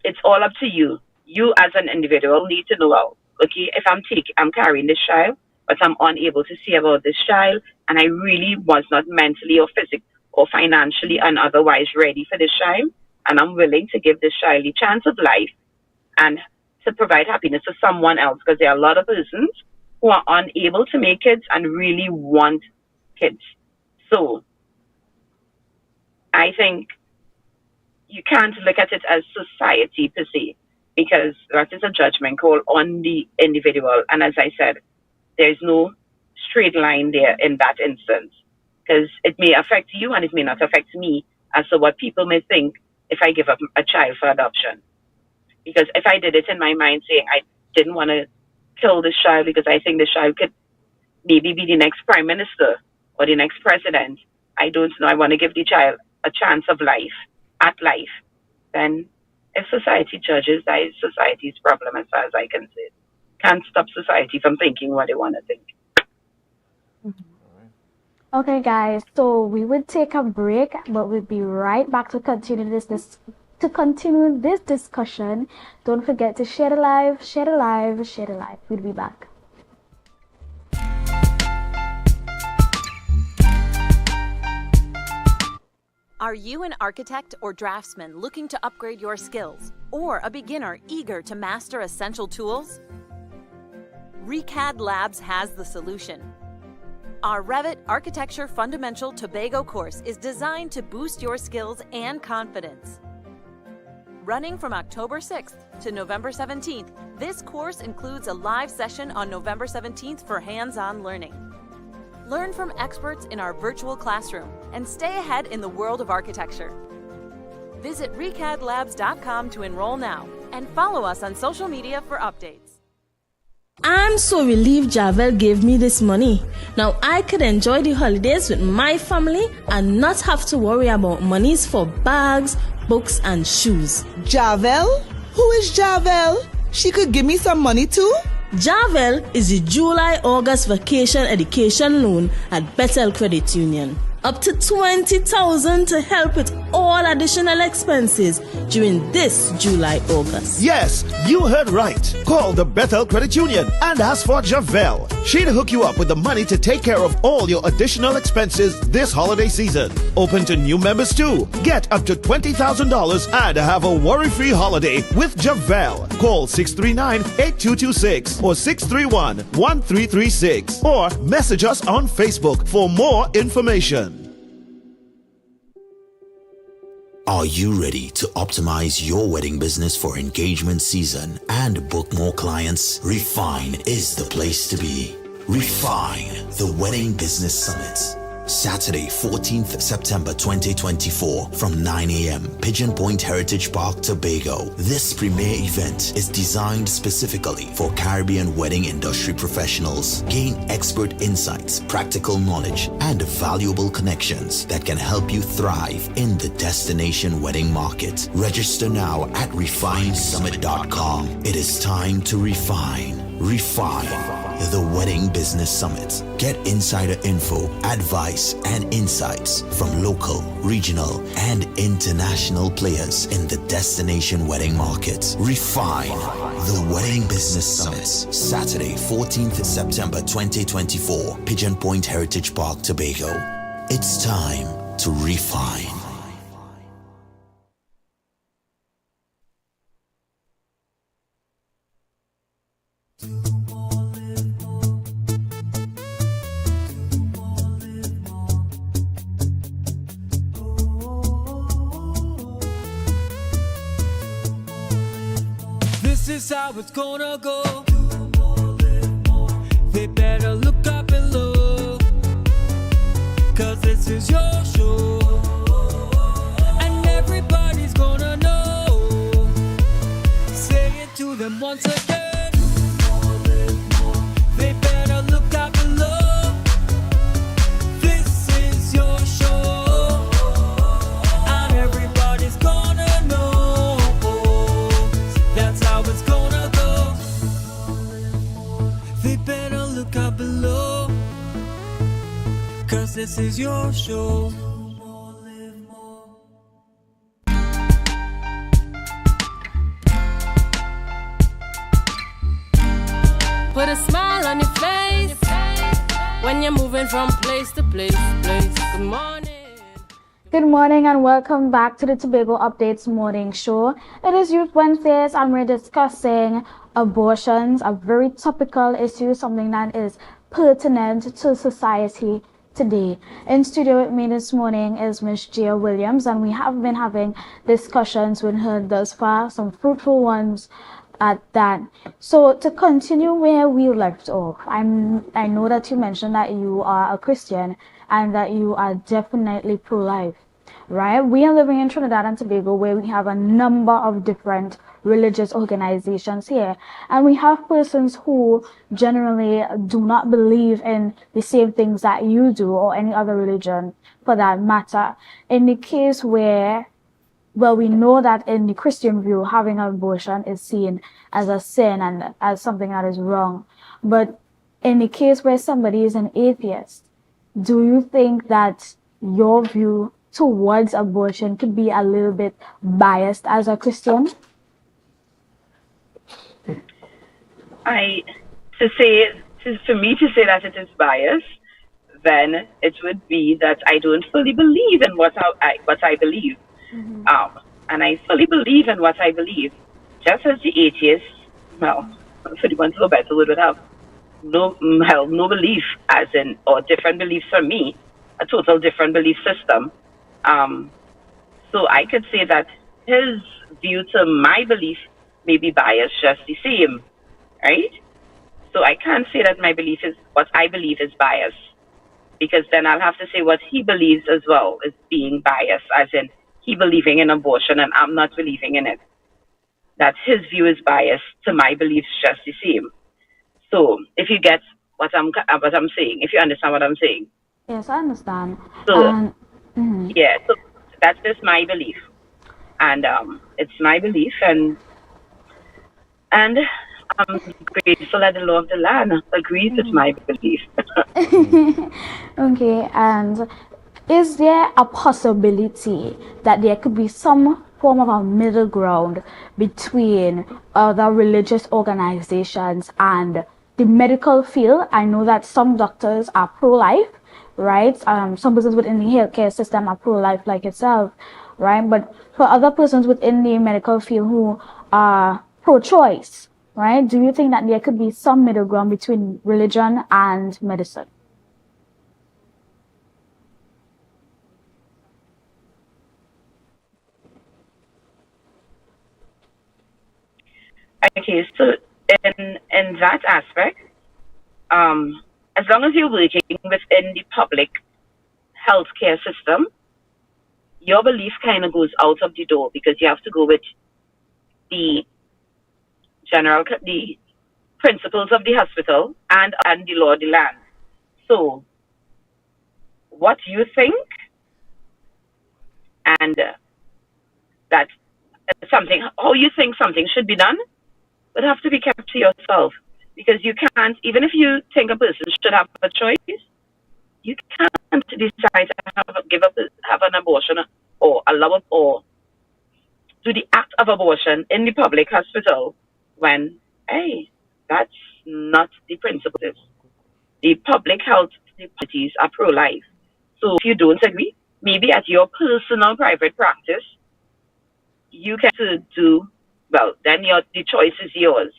[SPEAKER 4] it's all up to you. You as an individual need to know, well, okay, if I'm carrying this child, but I'm unable to see about this child, and I really was not mentally or physically or financially and otherwise ready for this child, and I'm willing to give this child the chance of life and to provide happiness to someone else, because there are a lot of persons who are unable to make kids and really want kids. So I think you can't look at it as society per se, because that is a judgment call on the individual. And as I said, there's no straight line there in that instance, because it may affect you and it may not affect me as to what people may think if I give up a child for adoption. Because if I did it in my mind saying I didn't want to kill this child because I think this child could maybe be the next prime minister or the next president, I don't know, I want to give the child a chance of life, then if society judges, that is society's problem as far as I can see. Can't stop society from thinking what they want to think.
[SPEAKER 3] Okay, guys, so we would take a break, but we'll be right back to continue this discussion. Don't forget to share the live, share the live, share the live. We'll be back.
[SPEAKER 9] Are you an architect or draftsman looking to upgrade your skills, or a beginner eager to master essential tools? ReCAD Labs has the solution. Our Revit Architecture Fundamental Tobago course is designed to boost your skills and confidence. Running from October 6th to November 17th, this course includes a live session on November 17th for hands-on learning. Learn from experts in our virtual classroom and stay ahead in the world of architecture. Visit recadlabs.com to enroll now and follow us on social media for updates.
[SPEAKER 8] I'm so relieved Javel gave me this money. Now I could enjoy the holidays with my family and not have to worry about monies for bags, books, and shoes.
[SPEAKER 22] Javel? Who is Javel? She could give me some money too?
[SPEAKER 8] Javel is the July-August vacation education loan at Bethel Credit Union. Up to $20,000 to help with all additional expenses during this July-August.
[SPEAKER 5] Yes, you heard right. Call the Bethel Credit Union and ask for Javel. She'll hook you up with the money to take care of all your additional expenses this holiday season. Open to new members too. Get up to $20,000 and have a worry-free holiday with Javel. Call 639-8226 or 631-1336 or message us on Facebook for more information.
[SPEAKER 6] Are you ready to optimize your wedding business for engagement season and book more clients? Refine is the place to be. Refine, the Wedding Business Summit. Saturday, 14th September 2024 from 9 a.m. Pigeon Point Heritage Park, Tobago. This premier event is designed specifically for Caribbean wedding industry professionals. Gain expert insights, practical knowledge, and valuable connections that can help you thrive in the destination wedding market. Register now at refinesummit.com. It is time to refine. Refine, the Wedding Business Summit. Get insider info, advice, and insights from local, regional, and international players in the destination wedding market. Refine, the Wedding Business Summit. Saturday, 14th September 2024, Pigeon Point Heritage Park, Tobago. It's time to refine.
[SPEAKER 7] This is how it's gonna go. They better look up below, 'cause this is your show, and everybody's gonna know. Say it to them once again. They better look up below. This is your show, and everybody's gonna know. That's how it's gonna go. They better look up below, 'cause this is your show.
[SPEAKER 17] Put a smile on your face when you're moving from place to place. Good morning.
[SPEAKER 3] Good morning and welcome back to the Tobago Updates Morning Show. It is Youth Wednesdays and we're discussing abortions, a very topical issue, something that is pertinent to society today. In studio with me this morning is Miss Gia Williams, and we have been having discussions with her thus far, some fruitful ones at that. So to continue where we left off, I know that you mentioned that you are a Christian and that you are definitely pro-life, right? We are living in Trinidad and Tobago where we have a number of different religious organizations here, and we have persons who generally do not believe in the same things that you do or any other religion for that matter. In the case where, well, we know that in the Christian view, having an abortion is seen as a sin and as something that is wrong. But in the case where somebody is an atheist, do you think that your view towards abortion could be a little bit biased as a Christian?
[SPEAKER 4] I to say for me to say that it is biased, then it would be that I don't fully believe in what I believe. And I fully believe in what I believe. Just as the atheists, well, for the want of a better word, would have no belief, as in, or different beliefs from me, a total different belief system. So I could say that his view to my belief may be biased just the same, right? So I can't say that my belief is what I believe is biased, because then I'll have to say what he believes as well is being biased, as in he believing in abortion and I'm not believing in it. That his view is biased to my beliefs just the same. So if you get what I'm saying, if you understand what I'm saying.
[SPEAKER 3] Yes, I understand.
[SPEAKER 4] So
[SPEAKER 3] Mhm.
[SPEAKER 4] yeah, so that's just my belief, and it's my belief, and I'm grateful that the law of the land agrees with my belief.
[SPEAKER 3] Okay, and is there a possibility that there could be some form of a middle ground between other religious organizations and the medical field? I know that some doctors are pro-life, right? Some persons within the healthcare system are pro-life like itself, right? But for other persons within the medical field who are pro-choice, right? Do you think that there could be some middle ground between religion and medicine?
[SPEAKER 4] Okay, so in that aspect, as long as you're working within the public healthcare system, your belief kind of goes out of the door, because you have to go with the the principles of the hospital and the law of the land. So what you think, and that something, how you think something should be done, would have to be kept to yourself, because you can't, even if you think a person should have a choice, you can't decide to have an abortion, or allow it, or do the act of abortion in the public hospital, when, hey, that's not the principles. The public health parties are pro-life. So if you don't agree, maybe at your personal private practice, you can to do, well, then the choice is yours.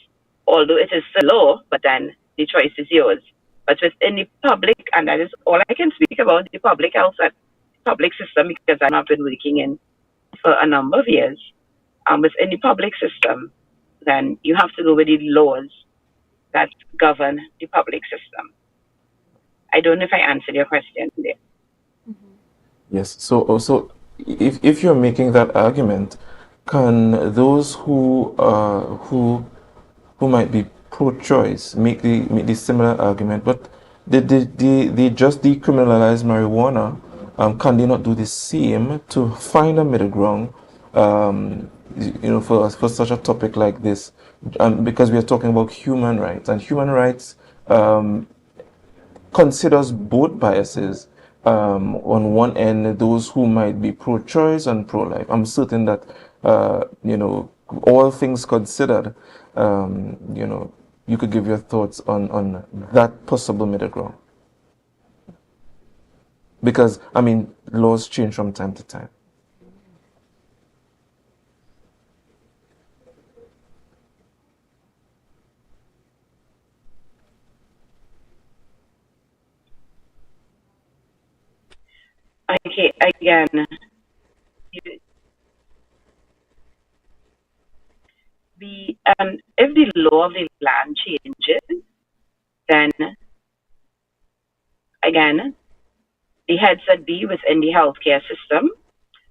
[SPEAKER 4] Although it is the law, but then the choice is yours. But within the public, and that is all I can speak about, the public health and public system, because I've been working in for a number of years, within the public system, then you have to go with the laws that govern the public system. I don't know if I answered your question there.
[SPEAKER 1] Yes. So also, if you're making that argument, can those who might be pro-choice make the similar argument, but they just decriminalize marijuana? Can they not do the same to find a middle ground? For such a topic like this, because we are talking about human rights, and human rights considers both biases. On one end, those who might be pro-choice and pro-life. I'm certain that, all things considered, you could give your thoughts on that possible middle ground. Because, laws change from time to time.
[SPEAKER 4] Okay, again, if the law of the land changes, then again, the heads that be within the healthcare system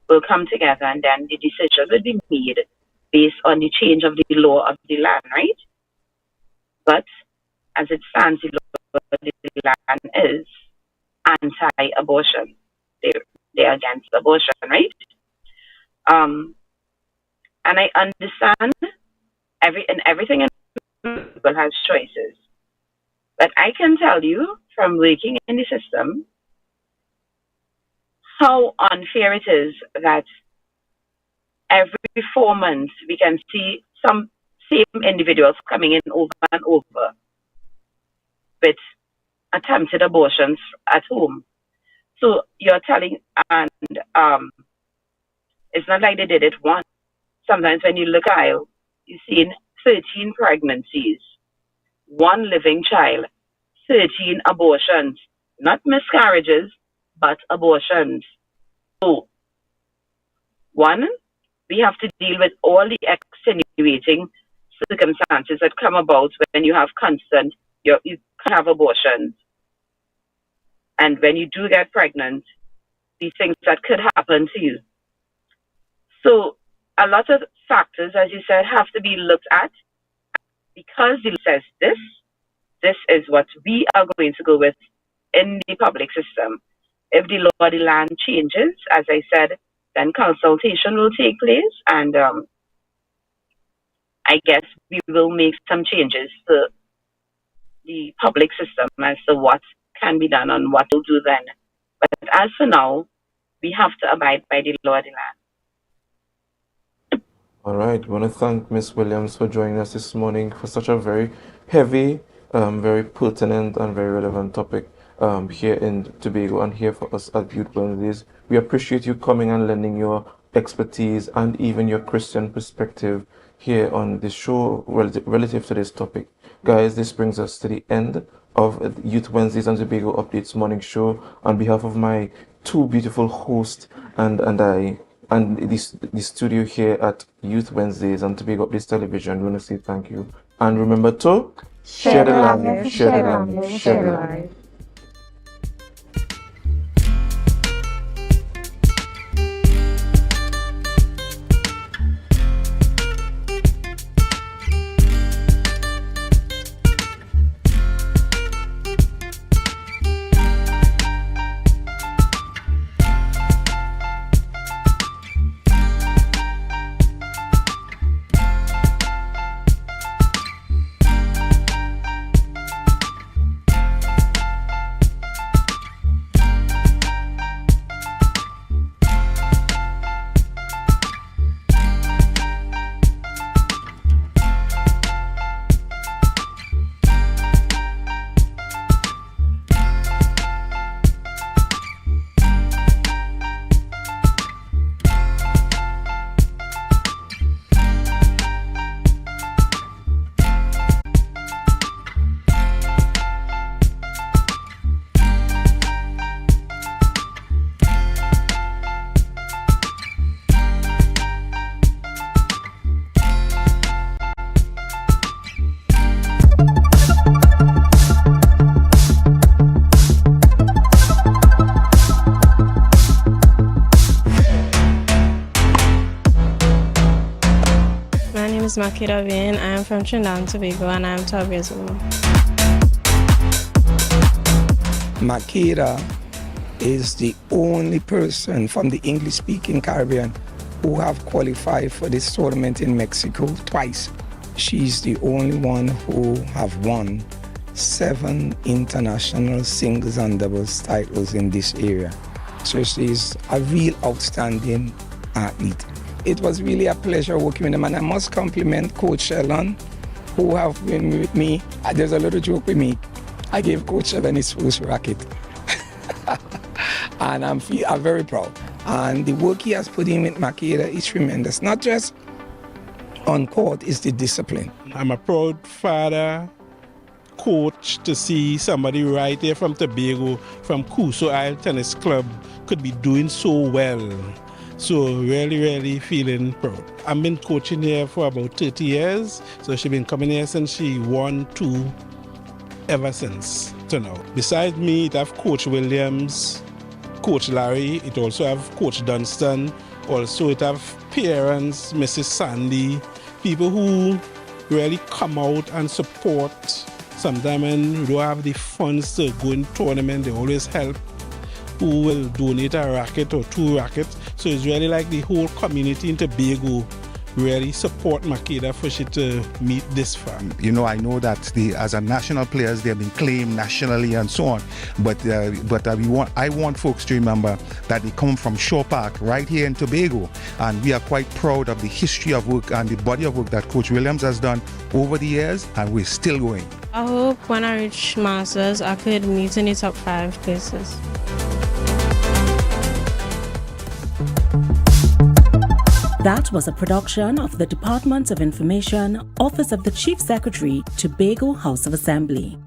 [SPEAKER 4] will come together, and then the decision will be made based on the change of the law of the land, right? But as it stands, the law of the land is anti-abortion. They're against abortion, right? Um, and I understand everything in people has choices. But I can tell you from working in the system how unfair it is that every 4 months we can see some same individuals coming in over and over with attempted abortions at home. So you're telling, and it's not like they did it once. Sometimes when you look at it, you've seen 13 pregnancies, 1 living child, 13 abortions, not miscarriages, but abortions. So, one, we have to deal with all the extenuating circumstances that come about when you have constant, you can have abortions. And when you do get pregnant, these things that could happen to you. So a lot of factors, as you said, have to be looked at. Because the law says this is what we are going to go with in the public system. If the law of the land changes, as I said, then consultation will take place, and I guess we will make some changes to the public system as to what can be done and what we'll do then. But as for now, we have to abide by the law of the land.
[SPEAKER 1] All right. I want to thank Miss Williams for joining us this morning for such a very heavy, very pertinent and very relevant topic here in Tobago and here for us at Youth Wednesdays. We appreciate you coming and lending your expertise and even your Christian perspective here on this show relative to this topic. Guys, this brings us to the end of Youth Wednesdays and Tobago Updates morning show. On behalf of my 2 beautiful hosts and the studio here at Youth Wednesdays and Tobago Updates Television, we want to say thank you. And remember to share the love, share the love, share the love.
[SPEAKER 17] is Makeda Vane. I am from Trinidad and Tobago and I am 12 years old.
[SPEAKER 10] Makeda is the only person from the English-speaking Caribbean who have qualified for this tournament in Mexico twice. She's the only one who have won 7 international singles and doubles titles in this area. So she's a real outstanding athlete. It was really a pleasure working with them, and I must compliment Coach Sheldon, who have been with me. There's a little joke with me. I gave Coach Sheldon his first racket. And I'm very proud. And the work he has put in with Makeda is tremendous. Not just on court, it's the discipline.
[SPEAKER 12] I'm a proud father, coach, to see somebody right there from Tobago, from Crusoe Isle Tennis Club, could be doing so well. So really feeling proud. I've been coaching here for about 30 years. So she's been coming here since she won 2 ever since to now. Besides me, it have Coach Williams, Coach Larry, it also have Coach Dunstan, also it have parents, Mrs. Sandy, people who really come out and support. Sometimes when you don't have the funds to go in tournament, they always help, who will donate a racket or 2 rackets. So it's really like the whole community in Tobago really support Makeda for she to meet this far.
[SPEAKER 11] You know, I know that as a national players, they have been claimed nationally and so on. But I want folks to remember that they come from Shore Park, right here in Tobago, and we are quite proud of the history of work and the body of work that Coach Williams has done over the years, and we're still going.
[SPEAKER 17] I hope when I reach Masters, I could meet in the top 5 places.
[SPEAKER 13] That was a production of the Department of Information, Office of the Chief Secretary, Tobago House of Assembly.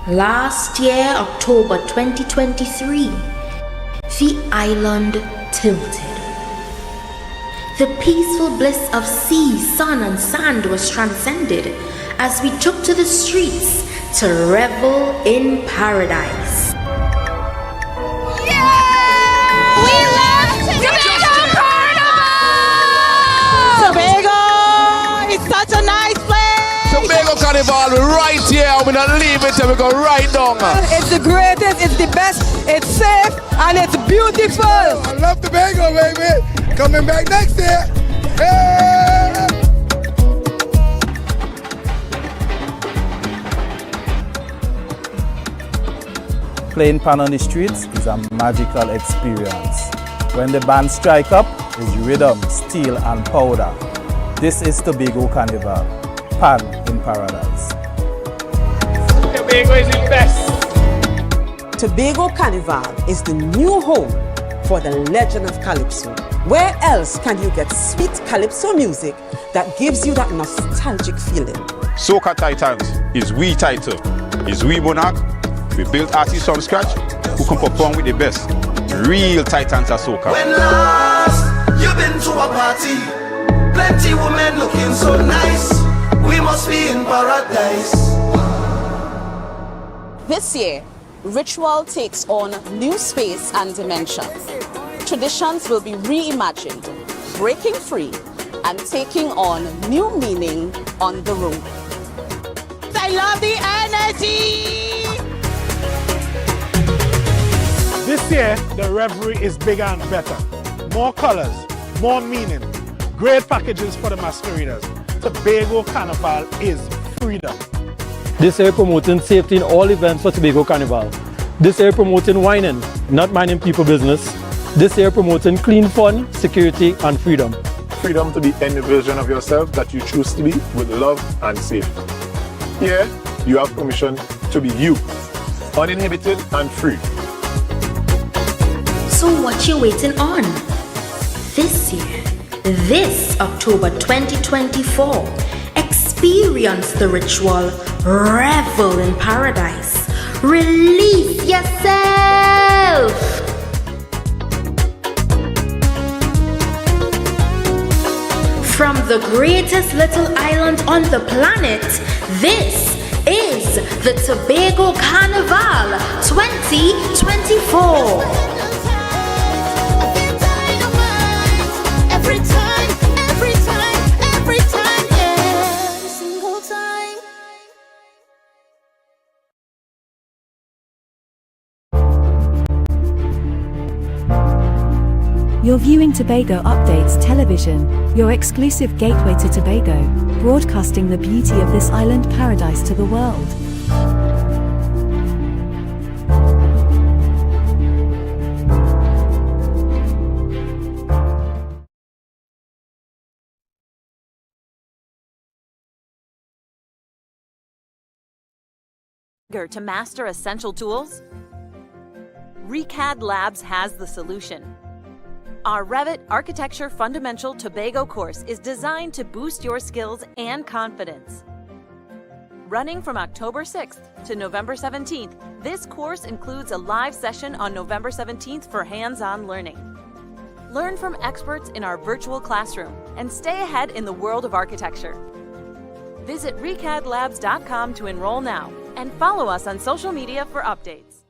[SPEAKER 23] Last year, October 2023, the island tilted. The peaceful bliss of sea, sun, and sand was transcended as we took to the streets to revel in paradise.
[SPEAKER 16] We love Tobago Carnival! Tobago! It's such a nice place!
[SPEAKER 24] Tobago Carnival, we're right here. We're not leaving till we go right down.
[SPEAKER 25] It's the greatest, it's the best, it's safe, and it's beautiful.
[SPEAKER 24] I love Tobago, baby. Coming back next year. Hey!
[SPEAKER 26] Playing pan on the streets is a magical experience. When the band strike up, is rhythm, steel and powder. This is Tobago Carnival, pan in paradise.
[SPEAKER 24] Tobago is the best.
[SPEAKER 27] Tobago Carnival is the new home for the legend of Calypso. Where else can you get sweet Calypso music that gives you that nostalgic feeling?
[SPEAKER 28] Soca Titans is we title, is we monarch. We built artists from scratch who can perform with the best. Real titans of soca.
[SPEAKER 29] When last you've been to a party, plenty women looking so nice. We must be in paradise.
[SPEAKER 27] This year, Ritual takes on new space and dimension. Traditions will be reimagined, breaking free, and taking on new meaning on the road.
[SPEAKER 16] I love the energy!
[SPEAKER 15] This year, the revelry is bigger and better. More colors, more meaning, great packages for the masqueraders. Tobago Carnival is freedom.
[SPEAKER 30] This year promoting safety in all events for Tobago Carnival. This year promoting whining, not minding people business. This year promoting clean fun, security and freedom.
[SPEAKER 31] Freedom to be any version of yourself that you choose to be with love and safety. Here, you have permission to be you, uninhibited and free.
[SPEAKER 23] So what you waiting on? This year, this October 2024, experience the ritual, revel in paradise, release yourself. From the greatest little island on the planet, this is the Tobago Carnival 2024.
[SPEAKER 16] Every time, every single time.
[SPEAKER 32] You're viewing Tobago Updates Television, your exclusive gateway to Tobago, broadcasting the beauty of this island paradise to the world.
[SPEAKER 9] To master essential tools? ReCAD Labs has the solution. Our Revit Architecture Fundamental Tobago course is designed to boost your skills and confidence. Running from October 6th to November 17th, this course includes a live session on November 17th for hands-on learning. Learn from experts in our virtual classroom and stay ahead in the world of architecture. Visit recadlabs.com to enroll now and follow us on social media for updates.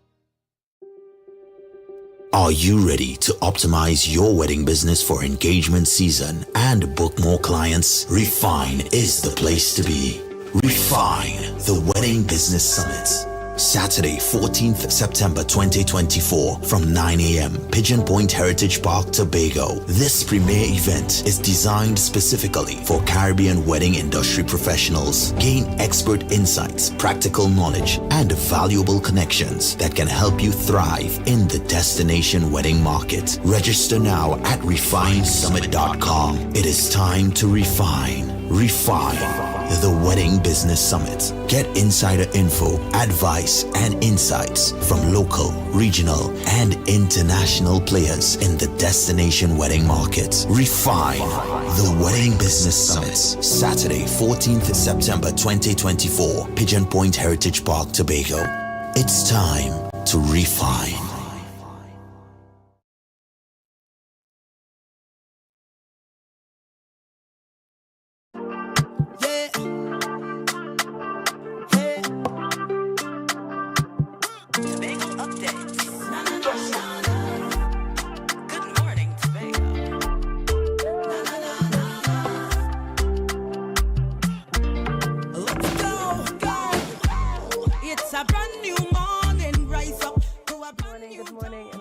[SPEAKER 6] Are you ready to optimize your wedding business for engagement season and book more clients? Refine is the place to be. Refine, the Wedding Business Summit. Saturday, 14th September 2024 from 9 a.m. Pigeon Point Heritage Park, Tobago. This premier event is designed specifically for Caribbean wedding industry professionals. Gain expert insights, practical knowledge, and valuable connections that can help you thrive in the destination wedding market. Register now at refinesummit.com. It is time to refine. Refine the Wedding Business Summit. Get insider info, advice, and insights from local, regional, and international players in the destination wedding market. Refine the Wedding Business Summit. Saturday, 14th September 2024, Pigeon Point Heritage Park, Tobago. It's time to refine.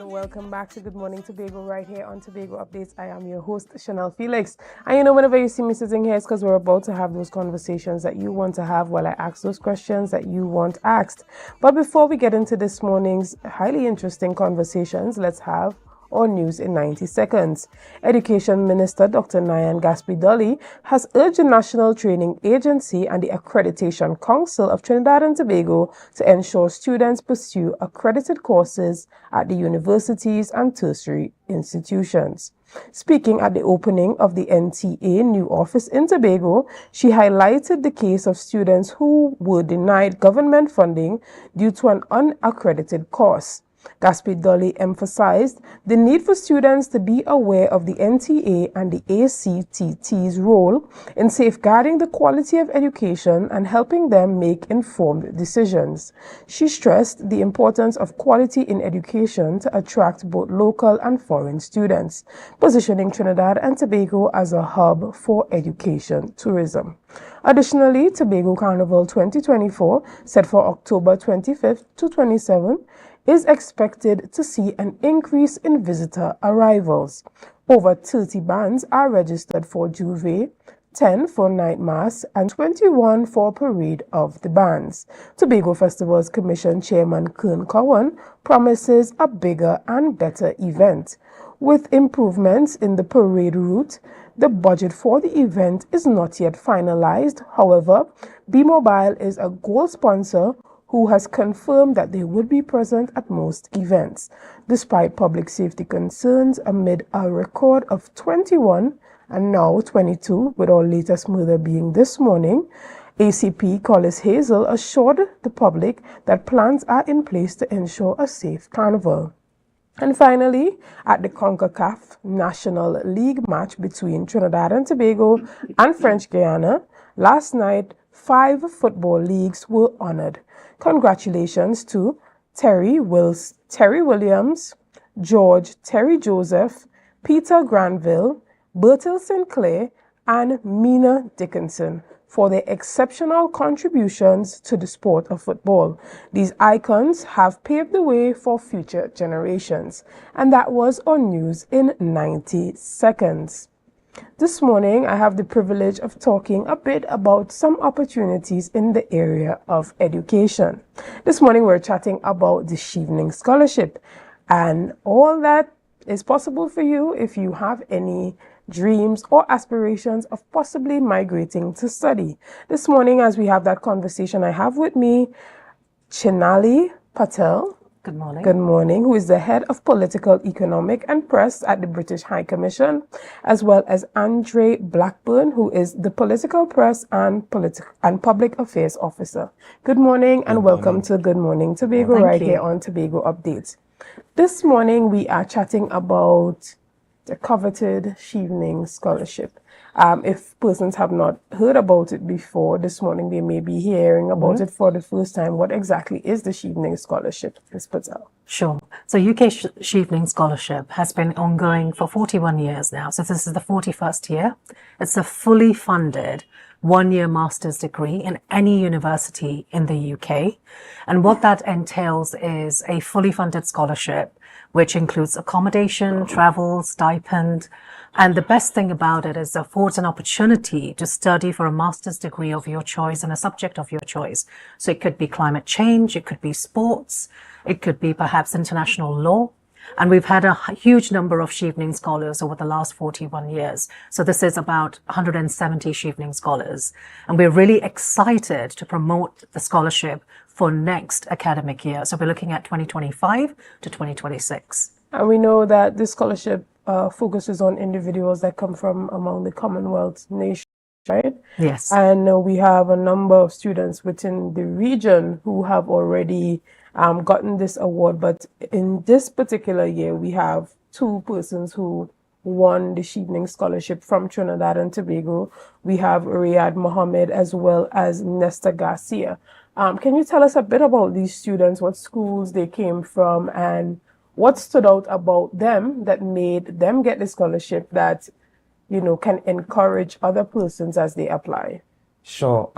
[SPEAKER 2] Welcome back to Good Morning Tobago right here on Tobago Updates. I am your host, Chanel Felix. And you know, whenever you see me sitting here, it's because we're about to have those conversations that you want to have while I ask those questions that you want asked. But before we get into this morning's highly interesting conversations, let's have our news in 90 seconds. Education Minister Dr. Nyan Gaspidoli has urged the National Training Agency and the Accreditation Council of Trinidad and Tobago to ensure students pursue accredited courses at the universities and tertiary institutions. Speaking at the opening of the NTA new office in Tobago, she highlighted the case of students who were denied government funding due to an unaccredited course. Gaspidoli emphasized the need for students to be aware of the NTA and the ACTT's role in safeguarding the quality of education and helping them make informed decisions. She stressed the importance of quality in education to attract both local and foreign students, positioning Trinidad and Tobago as a hub for education tourism. Additionally, Tobago Carnival 2024, set for October 25th to 27th, is expected to see an increase in visitor arrivals. Over 30 bands are registered for Juve, 10 for night mass, and 21 for parade of the bands. Tobago Festivals Commission Chairman Kern Cowan promises a bigger and better event. With improvements in the parade route, the budget for the event is not yet finalized. However, B-Mobile is a gold sponsor who has confirmed that they would be present at most events. Despite public safety concerns amid a record of 21 and now 22, with our latest murder being this morning, ACP Collis Hazel assured the public that plans are in place to ensure a safe carnival. And finally, at the CONCACAF National League match between Trinidad and Tobago and French Guiana, last night, 5 football leagues were honored. Congratulations to Terry Williams, George Terry Joseph, Peter Granville, Bertil Sinclair, and Mina Dickinson for their exceptional contributions to the sport of football. These icons have paved the way for future generations. And that was our news in 90 seconds. This morning, I have the privilege of talking a bit about some opportunities in the area of education. This morning, we're chatting about the Chevening Scholarship and all that is possible for you if you have any dreams or aspirations of possibly migrating to study. This morning, as we have that conversation, I have with me Chinali Patel.
[SPEAKER 3] Good morning.
[SPEAKER 2] Good morning, who is the head of Political, Economic and Press at the British High Commission, as well as Andre Blackburn, who is the Political Press and Public Affairs Officer. Good morning and welcome to Good Morning Tobago right here on Tobago Updates. This morning we are chatting about the coveted Chevening Scholarship. If persons have not heard about it before, this morning they may be hearing about it for the first time. What exactly is the Chevening Scholarship, Ms. Patel?
[SPEAKER 1] Sure. So UK Evening Scholarship has been ongoing for 41 years now. So this is the 41st year. It's a fully funded one-year master's degree in any university in the UK. And what that entails is a fully funded scholarship, which includes accommodation, travel, stipend. And the best thing about it is it affords an opportunity to study for a master's degree of your choice in a subject of your choice. So it could be climate change, it could be sports, it could be perhaps international law. And we've had a huge number of Evening Scholars over the last 41 years. So this is about 170 Evening Scholars. And we're really excited to promote the scholarship for next academic year. So we're looking at 2025 to 2026.
[SPEAKER 2] And we know that this scholarship focuses on individuals that come from among the Commonwealth nations, right?
[SPEAKER 1] Yes.
[SPEAKER 2] And we have a number of students within the region who have already gotten this award. But in this particular year, we have two persons who won the Evening Scholarship from Trinidad and Tobago. We have Riyad Mohammed as well as Nesta Garcia. Can you tell us a bit about these students, what schools they came from, and what stood out about them that made them get the scholarship that, you know, can encourage other persons as they apply?
[SPEAKER 3] Sure.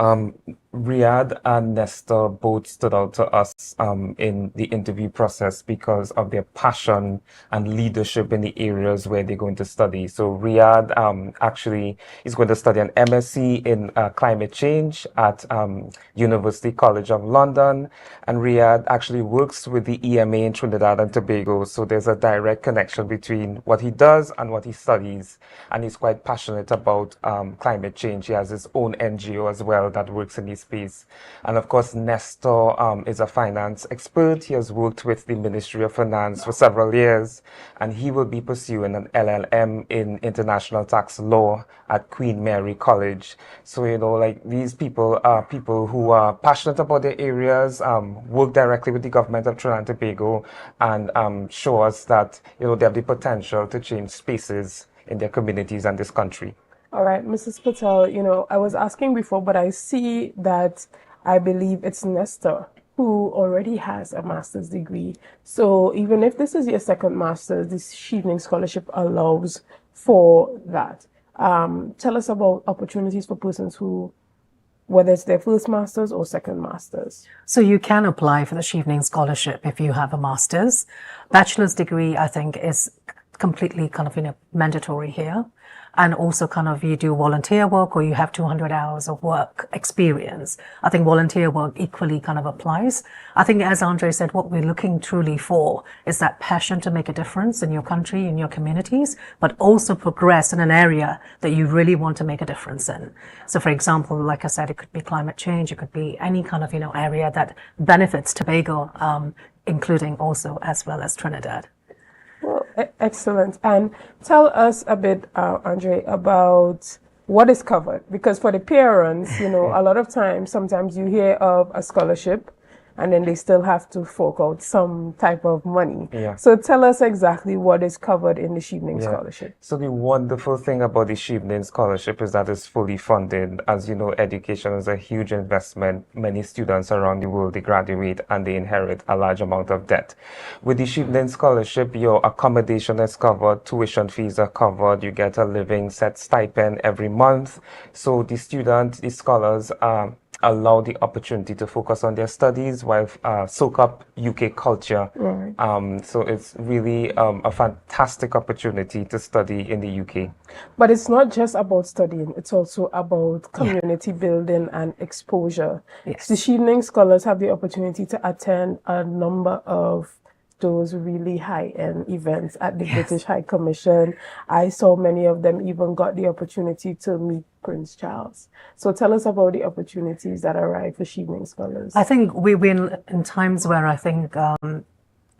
[SPEAKER 3] Riyadh and Nesta both stood out to us in the interview process because of their passion and leadership in the areas where they're going to study. So Riyadh actually is going to study an MSc in climate change at University College of London. And Riyadh actually works with the EMA in Trinidad and Tobago. So there's a direct connection between what he does and what he studies. And he's quite passionate about climate change. He has his own NGO as well that works in this space. And of course, Nestor is a finance expert. He has worked with the Ministry of Finance for several years, and he will be pursuing an LLM in international tax law at Queen Mary College. So, you know, like these people are people who are passionate about their areas, work directly with the government of Trinidad and Tobago, and show us that, you know, they have the potential to change spaces in their communities and this country.
[SPEAKER 2] All right, Mrs. Patel, you know, I was asking before, but I see that I believe it's Nesta who already has a master's degree. So even if this is your second master's, this Evening Scholarship allows for that. Tell us about opportunities for persons who, whether it's their first master's or second master's.
[SPEAKER 1] So you can apply for the Evening Scholarship if you have a master's. Bachelor's degree, I think, is completely kind of, you know, mandatory here. And also kind of you do volunteer work or you have 200 hours of work experience. I think volunteer work equally kind of applies. I think, as Andre said, what we're looking truly for is that passion to make a difference in your country, in your communities, but also progress in an area that you really want to make a difference in. So for example, like I said, it could be climate change, it could be any kind of, you know, area that benefits Tobago, including also as well as Trinidad.
[SPEAKER 2] Well, excellent. And tell us a bit, Andre, about what is covered. Because for the parents, you know, a lot of times, sometimes you hear of a scholarship and then they still have to fork out some type of money.
[SPEAKER 3] Yeah.
[SPEAKER 2] So tell us exactly what is covered in the Evening Scholarship.
[SPEAKER 3] So the wonderful thing about the Evening Scholarship is that it's fully funded. As you know, education is a huge investment. Many students around the world, they graduate and they inherit a large amount of debt. With the Evening Scholarship, your accommodation is covered, tuition fees are covered, you get a living set stipend every month. So the students, the scholars allow the opportunity to focus on their studies while soak up UK culture.
[SPEAKER 2] Right.
[SPEAKER 3] So it's really a fantastic opportunity to study in the UK.
[SPEAKER 2] But it's not just about studying, it's also about community building and exposure.
[SPEAKER 1] Yes.
[SPEAKER 2] The Evening Scholars have the opportunity to attend a number of those really high-end events at the British High Commission. I saw many of them even got the opportunity to meet Prince Charles. So tell us about the opportunities that arrive for Evening Scholars.
[SPEAKER 1] I think we've been in times where I think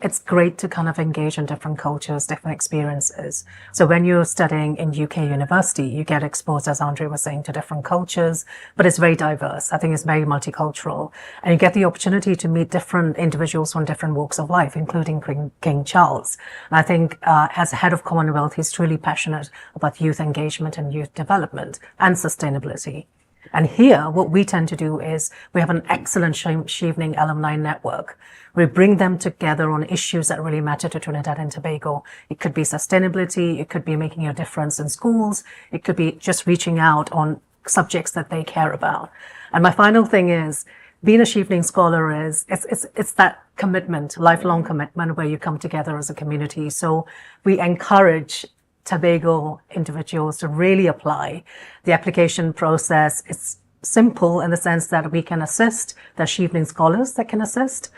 [SPEAKER 1] it's great to kind of engage in different cultures, different experiences. So when you're studying in UK university, you get exposed, as Andre was saying, to different cultures, but it's very diverse. I think it's very multicultural. And you get the opportunity to meet different individuals from different walks of life, including King Charles. And I think as head of Commonwealth, he's truly passionate about youth engagement and youth development and sustainability. And here, what we tend to do is we have an excellent Shevening alumni network. We bring them together on issues that really matter to Trinidad and Tobago. It could be sustainability. It could be making a difference in schools. It could be just reaching out on subjects that they care about. And my final thing is, being a Shevening scholar is, it's that commitment, lifelong commitment where you come together as a community. So we encourage Tobago individuals to really apply. The application process is simple in the sense that we can assist. There's Shevening scholars that can assist.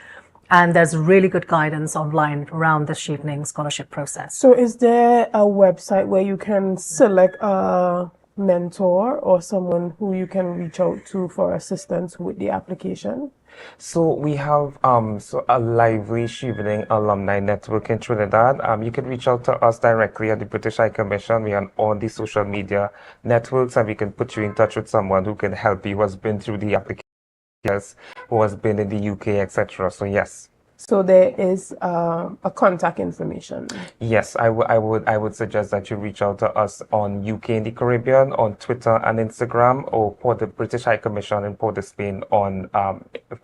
[SPEAKER 1] And there's really good guidance online around the Shevening scholarship process.
[SPEAKER 2] So is there a website where you can select a mentor or someone who you can reach out to for assistance with the application?
[SPEAKER 3] So we have a lively Shevening alumni network in Trinidad. You can reach out to us directly at the British High Commission. We are on all the social media networks, and we can put you in touch with someone who can help you, who has been through the applications, who has been in the UK, etc. So yes.
[SPEAKER 2] So there is a contact information.
[SPEAKER 3] Yes, I would suggest that you reach out to us on UK in the Caribbean, on Twitter and Instagram, or for the British High Commission in Port of Spain on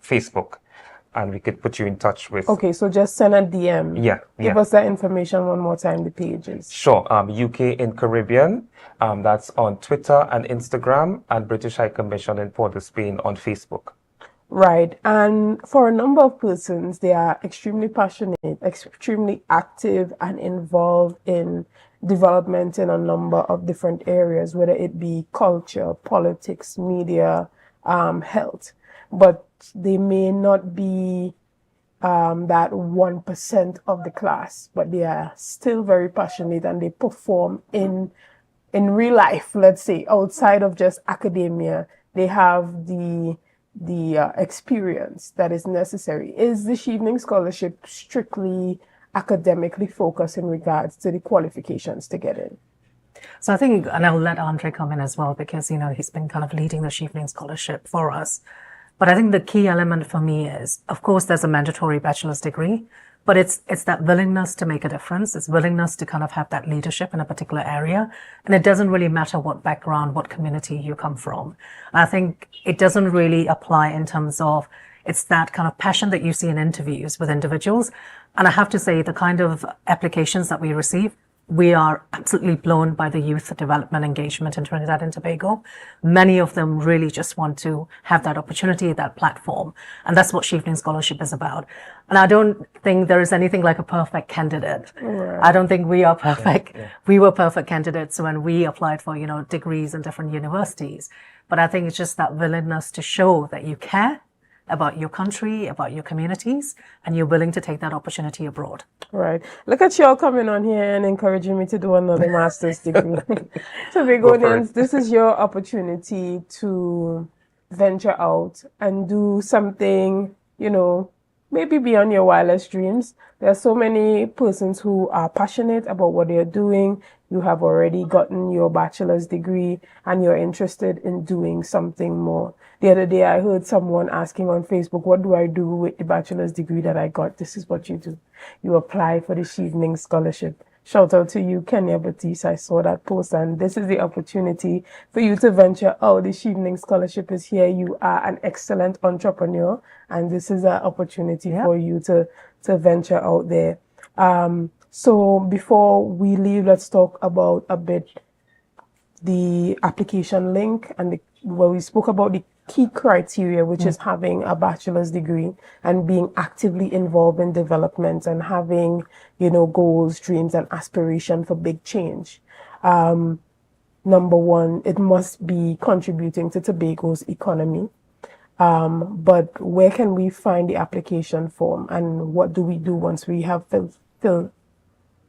[SPEAKER 3] Facebook, and we could put you in touch with.
[SPEAKER 2] Okay, so just send a DM.
[SPEAKER 3] Yeah.
[SPEAKER 2] Give us that information one more time, the pages.
[SPEAKER 3] Sure. UK in Caribbean, that's on Twitter and Instagram, and British High Commission in Port of Spain on Facebook.
[SPEAKER 2] Right. And for a number of persons, they are extremely passionate, extremely active and involved in development in a number of different areas, whether it be culture, politics, media, health. But they may not be that 1% of the class, but they are still very passionate and they perform in real life, let's say, outside of just academia. They have the experience that is necessary. Is the Shevening Scholarship strictly academically focused in regards to the qualifications to get in?
[SPEAKER 1] So I think, and I'll let Andre come in as well, because, he's been kind of leading the Shevening Scholarship for us. But I think the key element for me is, of course, there's a mandatory bachelor's degree, but it's that willingness to make a difference. It's willingness to kind of have that leadership in a particular area. And it doesn't really matter what background, what community you come from. I think it doesn't really apply in terms of, it's that kind of passion that you see in interviews with individuals. And I have to say, the kind of applications that we receive, we are absolutely blown by the youth development engagement in Trinidad and Tobago. Many of them really just want to have that opportunity, that platform. And that's what Shevening Scholarship is about. And I don't think there is anything like a perfect candidate.
[SPEAKER 2] Right.
[SPEAKER 1] I don't think we are perfect. Yeah. We were perfect candidates when we applied for, degrees in different universities. But I think it's just that willingness to show that you care about your country, about your communities, and you're willing to take that opportunity abroad.
[SPEAKER 2] Right. Look at y'all coming on here and encouraging me to do another master's degree. Tobagonians, this is your opportunity to venture out and do something, maybe beyond your wildest dreams. There are so many persons who are passionate about what they're doing. You have already gotten your bachelor's degree and you're interested in doing something more. The other day, I heard someone asking on Facebook, what do I do with the bachelor's degree that I got? This is what you do. You apply for the Shevening Scholarship. Shout out to you, Kenya Batiste. I saw that post, and this is the opportunity for you to venture out. The Shevening Scholarship is here. You are an excellent entrepreneur, and this is an opportunity for you to venture out there. So before we leave, let's talk about a bit the application link and where we spoke about the key criteria, which is having a bachelor's degree and being actively involved in development and having, goals, dreams, and aspiration for big change. Number one, it must be contributing to Tobago's economy. But where can we find the application form, and what do we do once we have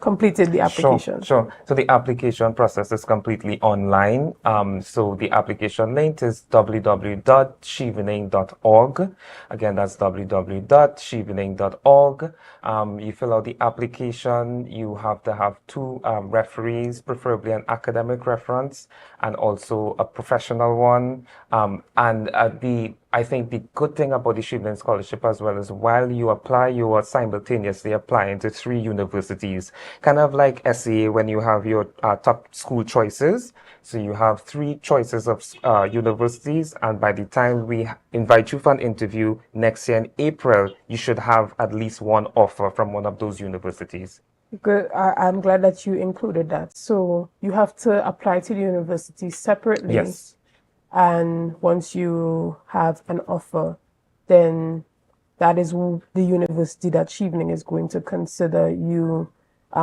[SPEAKER 2] completed the application?
[SPEAKER 3] Sure. So the application process is completely online. So the application link is www.shevening.org. Again, that's www.shevening.org. You fill out the application. You have to have two referees, preferably an academic reference and also a professional one. And the I think the good thing about the Shielding Scholarship as well is while you apply, you are simultaneously applying to 3 universities. Kind of like SEA when you have your top school choices. So you have 3 choices of universities, and by the time we invite you for an interview next year in April, you should have at least one offer from one of those universities.
[SPEAKER 2] Good. I'm glad that you included that. So you have to apply to the university separately.
[SPEAKER 3] Yes.
[SPEAKER 2] And once you have an offer, then that is the university that Chevening is going to consider you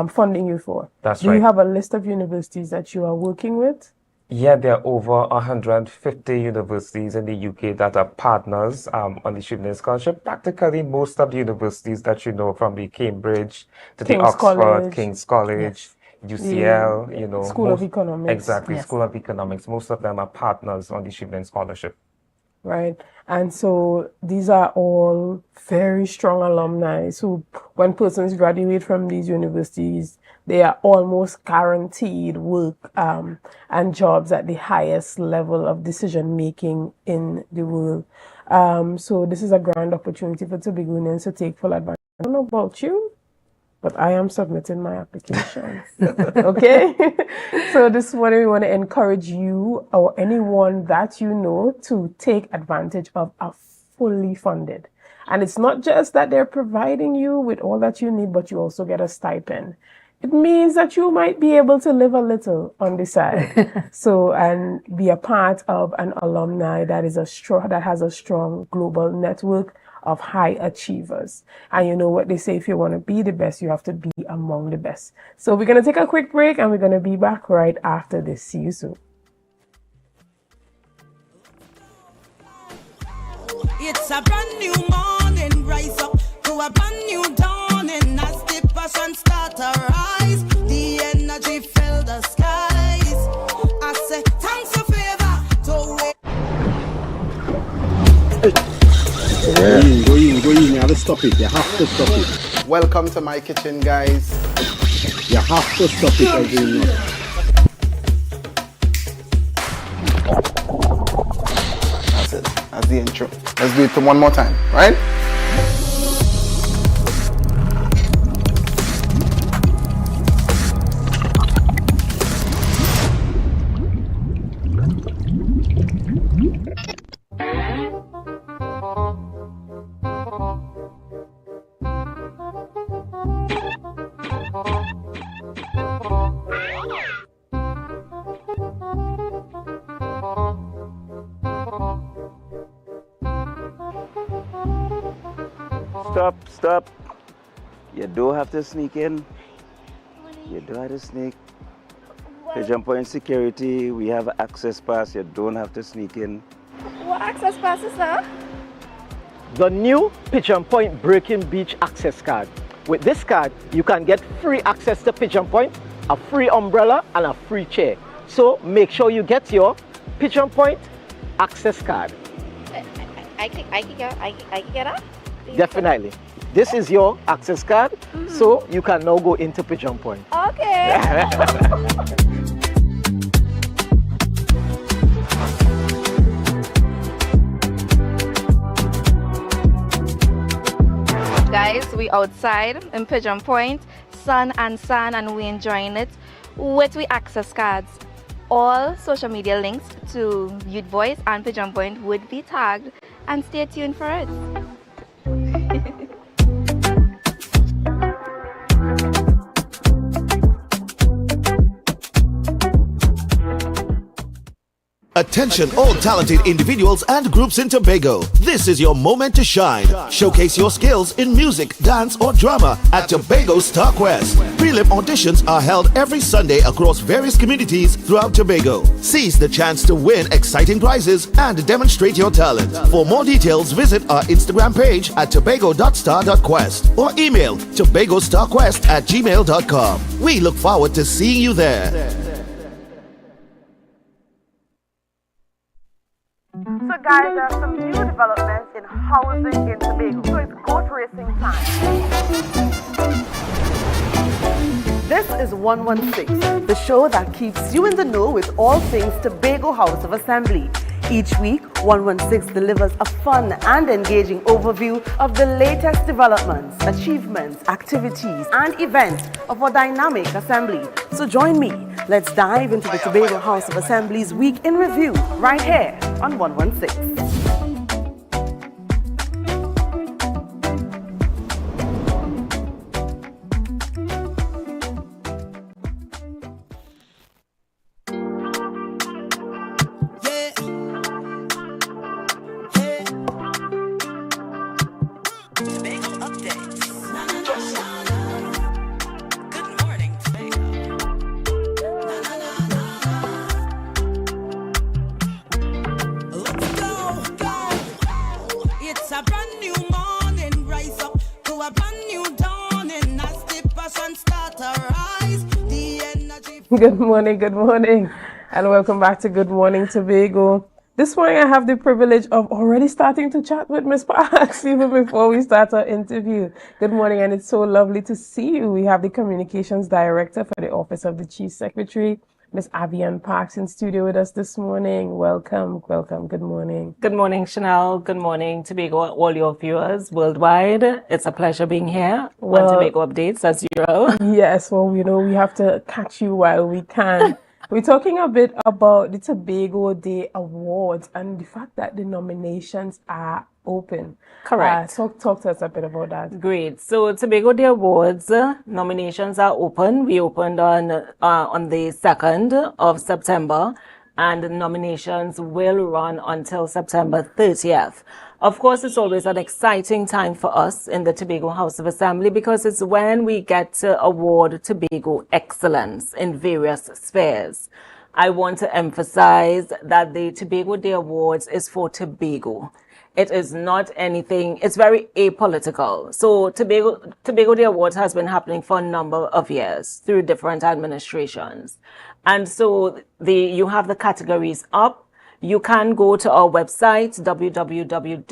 [SPEAKER 2] funding you for.
[SPEAKER 3] That's
[SPEAKER 2] right.
[SPEAKER 3] right.
[SPEAKER 2] Do you have a list of universities that you are working with?
[SPEAKER 3] Yeah, there are over 150 universities in the UK that are partners on the Chevening Scholarship. Practically most of the universities that you know, from the Cambridge to the
[SPEAKER 2] King's
[SPEAKER 3] Oxford,
[SPEAKER 2] College.
[SPEAKER 3] King's College, UCL, you know.
[SPEAKER 2] School of Economics.
[SPEAKER 3] Exactly,
[SPEAKER 2] Yes.
[SPEAKER 3] School of Economics. Most of them are partners on the Chevening Scholarship.
[SPEAKER 2] Right. And so these are all very strong alumni. So when persons graduate from these universities, they are almost guaranteed work and jobs at the highest level of decision making in the world. So this is a grand opportunity for Tobagonians to take full advantage. I don't know about you, but I am submitting my application. Okay? So this is what we want to encourage you or anyone that you know to take advantage of a fully funded. And it's not just that they're providing you with all that you need, but you also get a stipend. It means that you might be able to live a little on the side. So, and be a part of an alumni that is that has a strong global network of high achievers. And you know what they say, if you want to be the best, you have to be among the best. So we're going to take a quick break and we're going to be back right after this. See you soon.
[SPEAKER 16] It's a brand new morning, rise up to a brand new dawning. As the passion start to rise, the energy fill the skies. I say thanks for favor to
[SPEAKER 4] Go in, you have to stop it, you have to stop it.
[SPEAKER 5] Welcome to my kitchen, guys.
[SPEAKER 4] You have to stop it every night.
[SPEAKER 5] That's it, that's the intro. Let's do it one more time, right?
[SPEAKER 7] Stop. You don't have to sneak in. You don't have to sneak. Pigeon Point security, we have an access pass. You don't have to sneak in.
[SPEAKER 8] What access pass is that?
[SPEAKER 30] The new Pigeon Point Breaking Beach access card. With this card, you can get free access to Pigeon Point, a free umbrella, and a free chair. So make sure you get your Pigeon Point access card.
[SPEAKER 8] I can get that?
[SPEAKER 30] Definitely. This is your access card, so you can now go into Pigeon Point.
[SPEAKER 8] Okay. Guys, we outside in Pigeon Point, sun and sand, and we enjoying it with we access cards. All social media links to Youth Voice and Pigeon Point would be tagged, and stay tuned for it.
[SPEAKER 6] Attention all talented individuals and groups in Tobago. This is your moment to shine. Showcase your skills in music, dance or drama at Tobago Star Quest. Prelim auditions are held every Sunday across various communities throughout Tobago. Seize the chance to win exciting prizes and demonstrate your talent. For more details, visit our Instagram page at tobago.star.quest or email tobagostarquest@gmail.com. We look forward to seeing you there.
[SPEAKER 10] So guys, there are some new developments in housing in Tobago. So it's goat racing time. This is 116, the show that keeps you in the know with all things Tobago House of Assembly. Each week, 116 delivers a fun and engaging overview of the latest developments, achievements, activities, and events of our dynamic assembly. So join me. Let's dive into the Tobago House of Assembly's Week in Review right here on 116.
[SPEAKER 2] Good morning, and welcome back to Good Morning Tobago. This morning I have the privilege of already starting to chat with Ms. Parks even before we start our interview. Good morning, and it's so lovely to see you. We have the Communications Director for the Office of the Chief Secretary, Ms. Avian Parks, in studio with us this morning. Welcome. Good morning.
[SPEAKER 11] Good morning, Chanel. Good morning, Tobago, all your viewers worldwide. It's a pleasure being here on Tobago Updates, as usual.
[SPEAKER 2] Yes, well, we have to catch you while we can. We're talking a bit about the Tobago Day Awards and the fact that the nominations are open.
[SPEAKER 11] Correct.
[SPEAKER 2] Talk to us a bit about that.
[SPEAKER 11] Great. So Tobago Day Awards nominations are open. We opened on the 2nd of September, and the nominations will run until September 30th. Of course, it's always an exciting time for us in the Tobago House of Assembly because it's when we get to award Tobago excellence in various spheres. I want to emphasize that the Tobago Day Awards is for Tobago. It is not anything, it's very apolitical. So Tobago Day Awards has been happening for a number of years through different administrations. And so you have the categories up. You can go to our website, www.tha.gov.tt.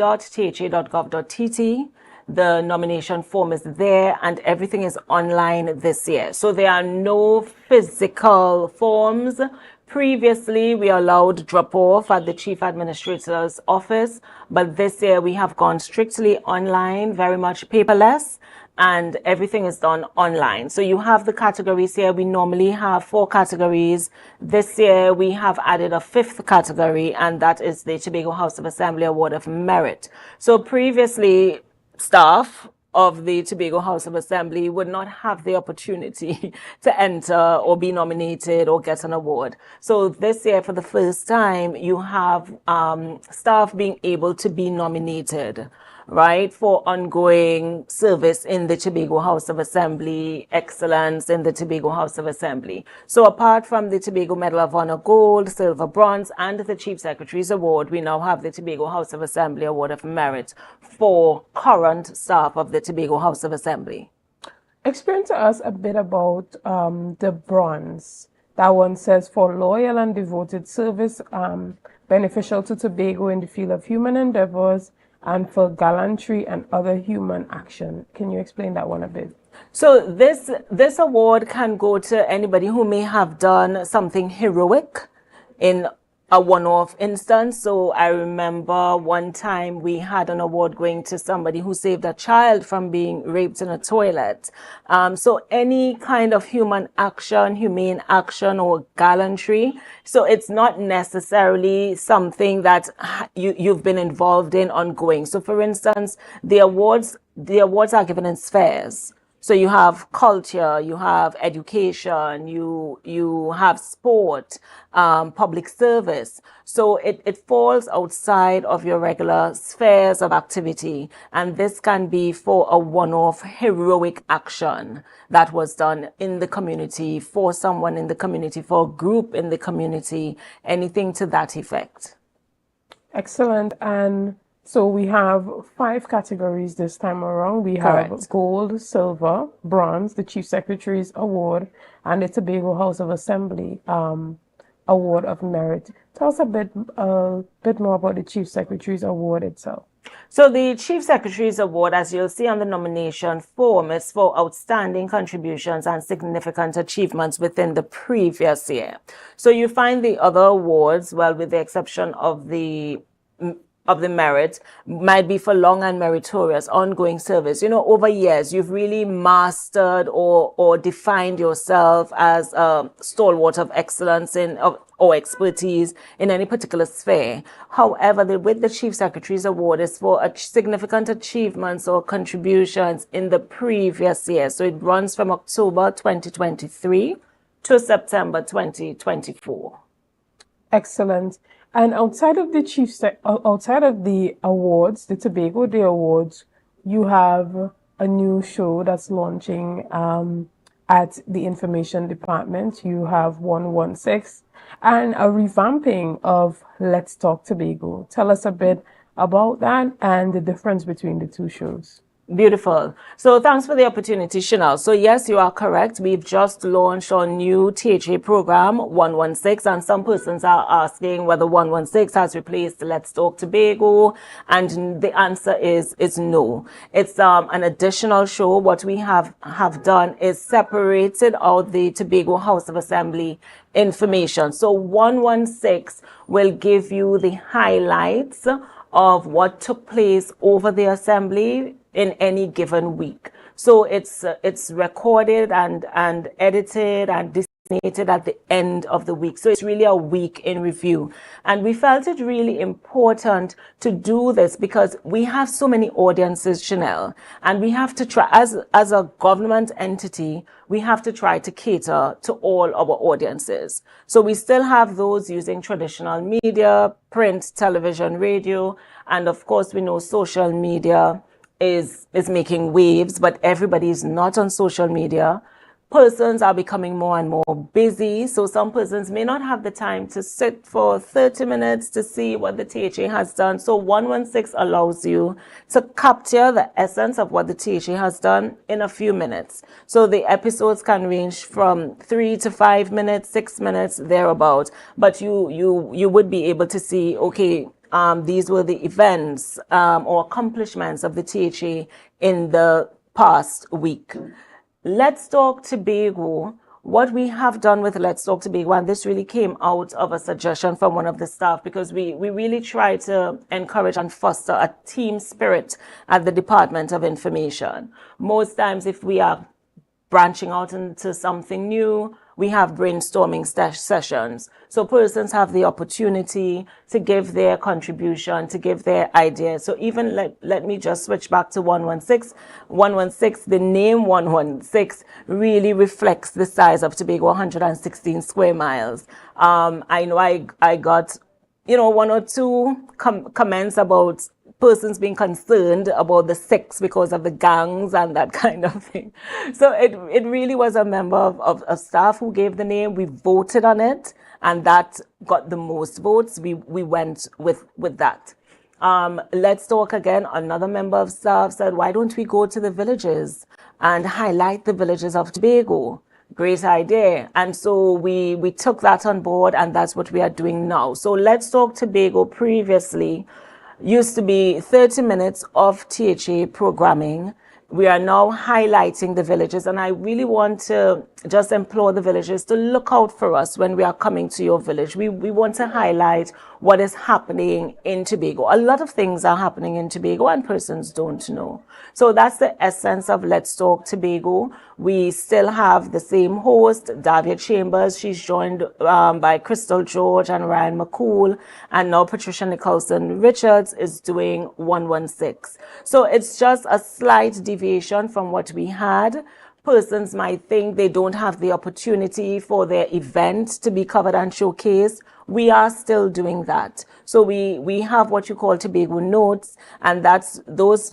[SPEAKER 11] The nomination form is there and everything is online this year. So there are no physical forms. Previously, we allowed drop-off at the Chief Administrator's office, but this year we have gone strictly online, very much paperless, and everything is done online. So you have the categories here. We normally have 4 categories. This year we have added a 5th category, and that is the Tobago House of Assembly Award of Merit. So previously, staff of the Tobago House of Assembly would not have the opportunity to enter or be nominated or get an award. So this year, for the first time, you have staff being able to be nominated, right, for ongoing service in the Tobago House of Assembly, excellence in the Tobago House of Assembly. So apart from the Tobago Medal of Honor Gold, Silver, Bronze, and the Chief Secretary's Award, we now have the Tobago House of Assembly Award of Merit for current staff of the Tobago House of Assembly.
[SPEAKER 2] Explain to us a bit about the bronze. That one says, for loyal and devoted service, beneficial to Tobago in the field of human endeavors, and for gallantry and other human action. Can you explain that one a bit?
[SPEAKER 11] So this award can go to anybody who may have done something heroic in a one-off instance. So I remember one time we had an award going to somebody who saved a child from being raped in a toilet. So any kind of human action, humane action, or gallantry. So it's not necessarily something that you've been involved in ongoing. So for instance, the awards are given in spheres. So you have culture, you have education, you have sport, public service. So it falls outside of your regular spheres of activity. And this can be for a one-off heroic action that was done in the community, for someone in the community, for a group in the community, anything to that effect.
[SPEAKER 2] Excellent. And so we have 5 categories this time around. We have
[SPEAKER 11] Correct.
[SPEAKER 2] Gold, Silver, Bronze, the Chief Secretary's Award, and the Tobago House of Assembly Award of Merit. Tell us a bit more about the Chief Secretary's Award itself.
[SPEAKER 11] So the Chief Secretary's Award, as you'll see on the nomination form, is for outstanding contributions and significant achievements within the previous year. So you find the other awards, well, with the exception of the merit, might be for long and meritorious ongoing service. You know, over years, you've really mastered or defined yourself as a stalwart of excellence or expertise in any particular sphere. However, with the Chief Secretary's Award is for significant achievements or contributions in the previous year. So it runs from October 2023 to September 2024.
[SPEAKER 2] Excellent. And outside of the awards, the Tobago Day Awards, you have a new show that's launching at the Information Department. You have 116 and a revamping of Let's Talk Tobago. Tell us a bit about that and the difference between the two shows.
[SPEAKER 11] Beautiful. So thanks for the opportunity, Chanel. So yes, you are correct. We've just launched our new THA program, 116, and some persons are asking whether 116 has replaced Let's Talk Tobago, and the answer is no. It's an additional show. What we have done is separated out the Tobago House of Assembly information. So 116 will give you the highlights of what took place over the assembly in any given week. So it's recorded and edited and designated at the end of the week. So it's really a week in review. And we felt it really important to do this because we have so many audiences, Chanel, and we have to try, as a government entity, we have to try to cater to all our audiences. So we still have those using traditional media, print, television, radio, and of course we know social media is making waves, but everybody is not on social media. Persons are becoming more and more busy, so some persons may not have the time to sit for 30 minutes to see what the THA has done. So 116 allows you to capture the essence of what the THA has done in a few minutes. So the episodes can range from 3 to 5 minutes, 6 minutes, thereabout. But you would be able to see, okay, these were the events or accomplishments of the THA in the past week. Let's Talk Tobago. What we have done with Let's Talk Tobago, and this really came out of a suggestion from one of the staff, because we really try to encourage and foster a team spirit at the Department of Information. Most times if we are branching out into something new, we have brainstorming sessions. So persons have the opportunity to give their contribution, to give their ideas. So even let me just switch back to 116. 116, the name 116 really reflects the size of Tobago, 116 square miles. I know I got, one or two comments about persons being concerned about the sex because of the gangs and that kind of thing. So it really was a member of staff who gave the name. We voted on it, and that got the most votes. We went with that. Let's Talk again. Another member of staff said, why don't we go to the villages and highlight the villages of Tobago? Great idea. And so we took that on board, and that's what we are doing now. So Let's Talk Tobago previously used to be 30 minutes of THA programming. We are now highlighting the villages, and I really want to just implore the villages to look out for us when we are coming to your village. We want to highlight what is happening in Tobago. A lot of things are happening in Tobago and persons don't know. So that's the essence of Let's Talk Tobago. We still have the same host, Davia Chambers. She's joined by Crystal George and Ryan McCool. And now Patricia Nicholson Richards is doing 116. So it's just a slight deviation from what we had. Persons might think they don't have the opportunity for their event to be covered and showcased. We are still doing that. So we have what you call Tobago Notes, and that's those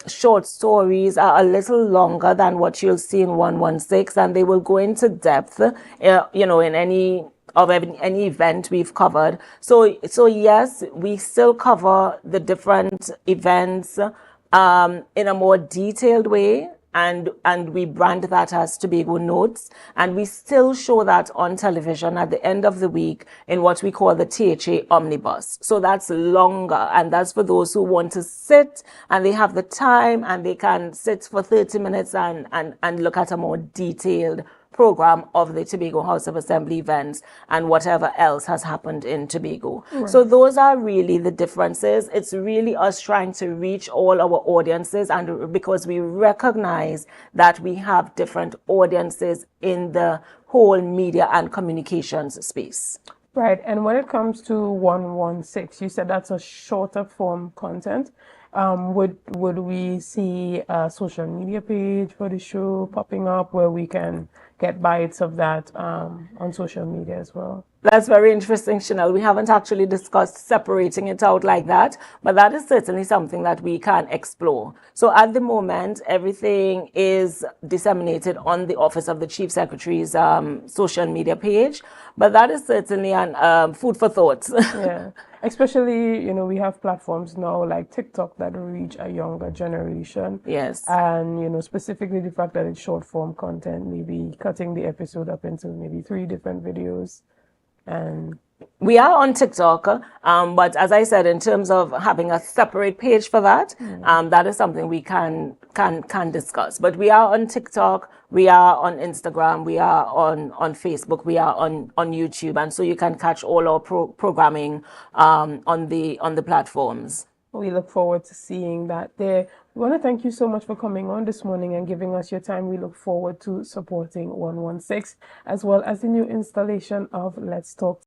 [SPEAKER 11] short stories are a little longer than what you'll see in 116, and they will go into depth, in any event we've covered. So yes, we still cover the different events in a more detailed way. and we brand that as Tobago Notes, and we still show that on television at the end of the week in what we call the THA Omnibus. So that's longer, and that's for those who want to sit and they have the time and they can sit for 30 minutes and look at a more detailed program of the Tobago House of Assembly events and whatever else has happened in Tobago.
[SPEAKER 2] Right.
[SPEAKER 11] So those are really the differences. It's really us trying to reach all our audiences, and because we recognize that we have different audiences in the whole media and communications space.
[SPEAKER 2] Right, and when it comes to 116, you said that's a shorter form content. Would we see a social media page for the show popping up where we can get bites of that on social media as well?
[SPEAKER 11] That's very interesting, Chanel. We haven't actually discussed separating it out like that, but that is certainly something that we can explore. So at the moment, everything is disseminated on the Office of the Chief Secretary's social media page, but that is certainly an food for thought.
[SPEAKER 2] Yeah, especially, we have platforms now like TikTok that reach a younger generation.
[SPEAKER 11] Yes.
[SPEAKER 2] And, specifically the fact that it's short form content, maybe cutting the episode up into maybe 3 different videos. And
[SPEAKER 11] we are on TikTok, but as I said, in terms of having a separate page for that, that is something we can discuss. But we are on TikTok, we are on Instagram, we are on Facebook, we are on YouTube, and so you can catch all our programming on the platforms.
[SPEAKER 2] We look forward to seeing that there. We want to thank you so much for coming on this morning and giving us your time. We look forward to supporting 116 as well as the new installation of Let's Talk.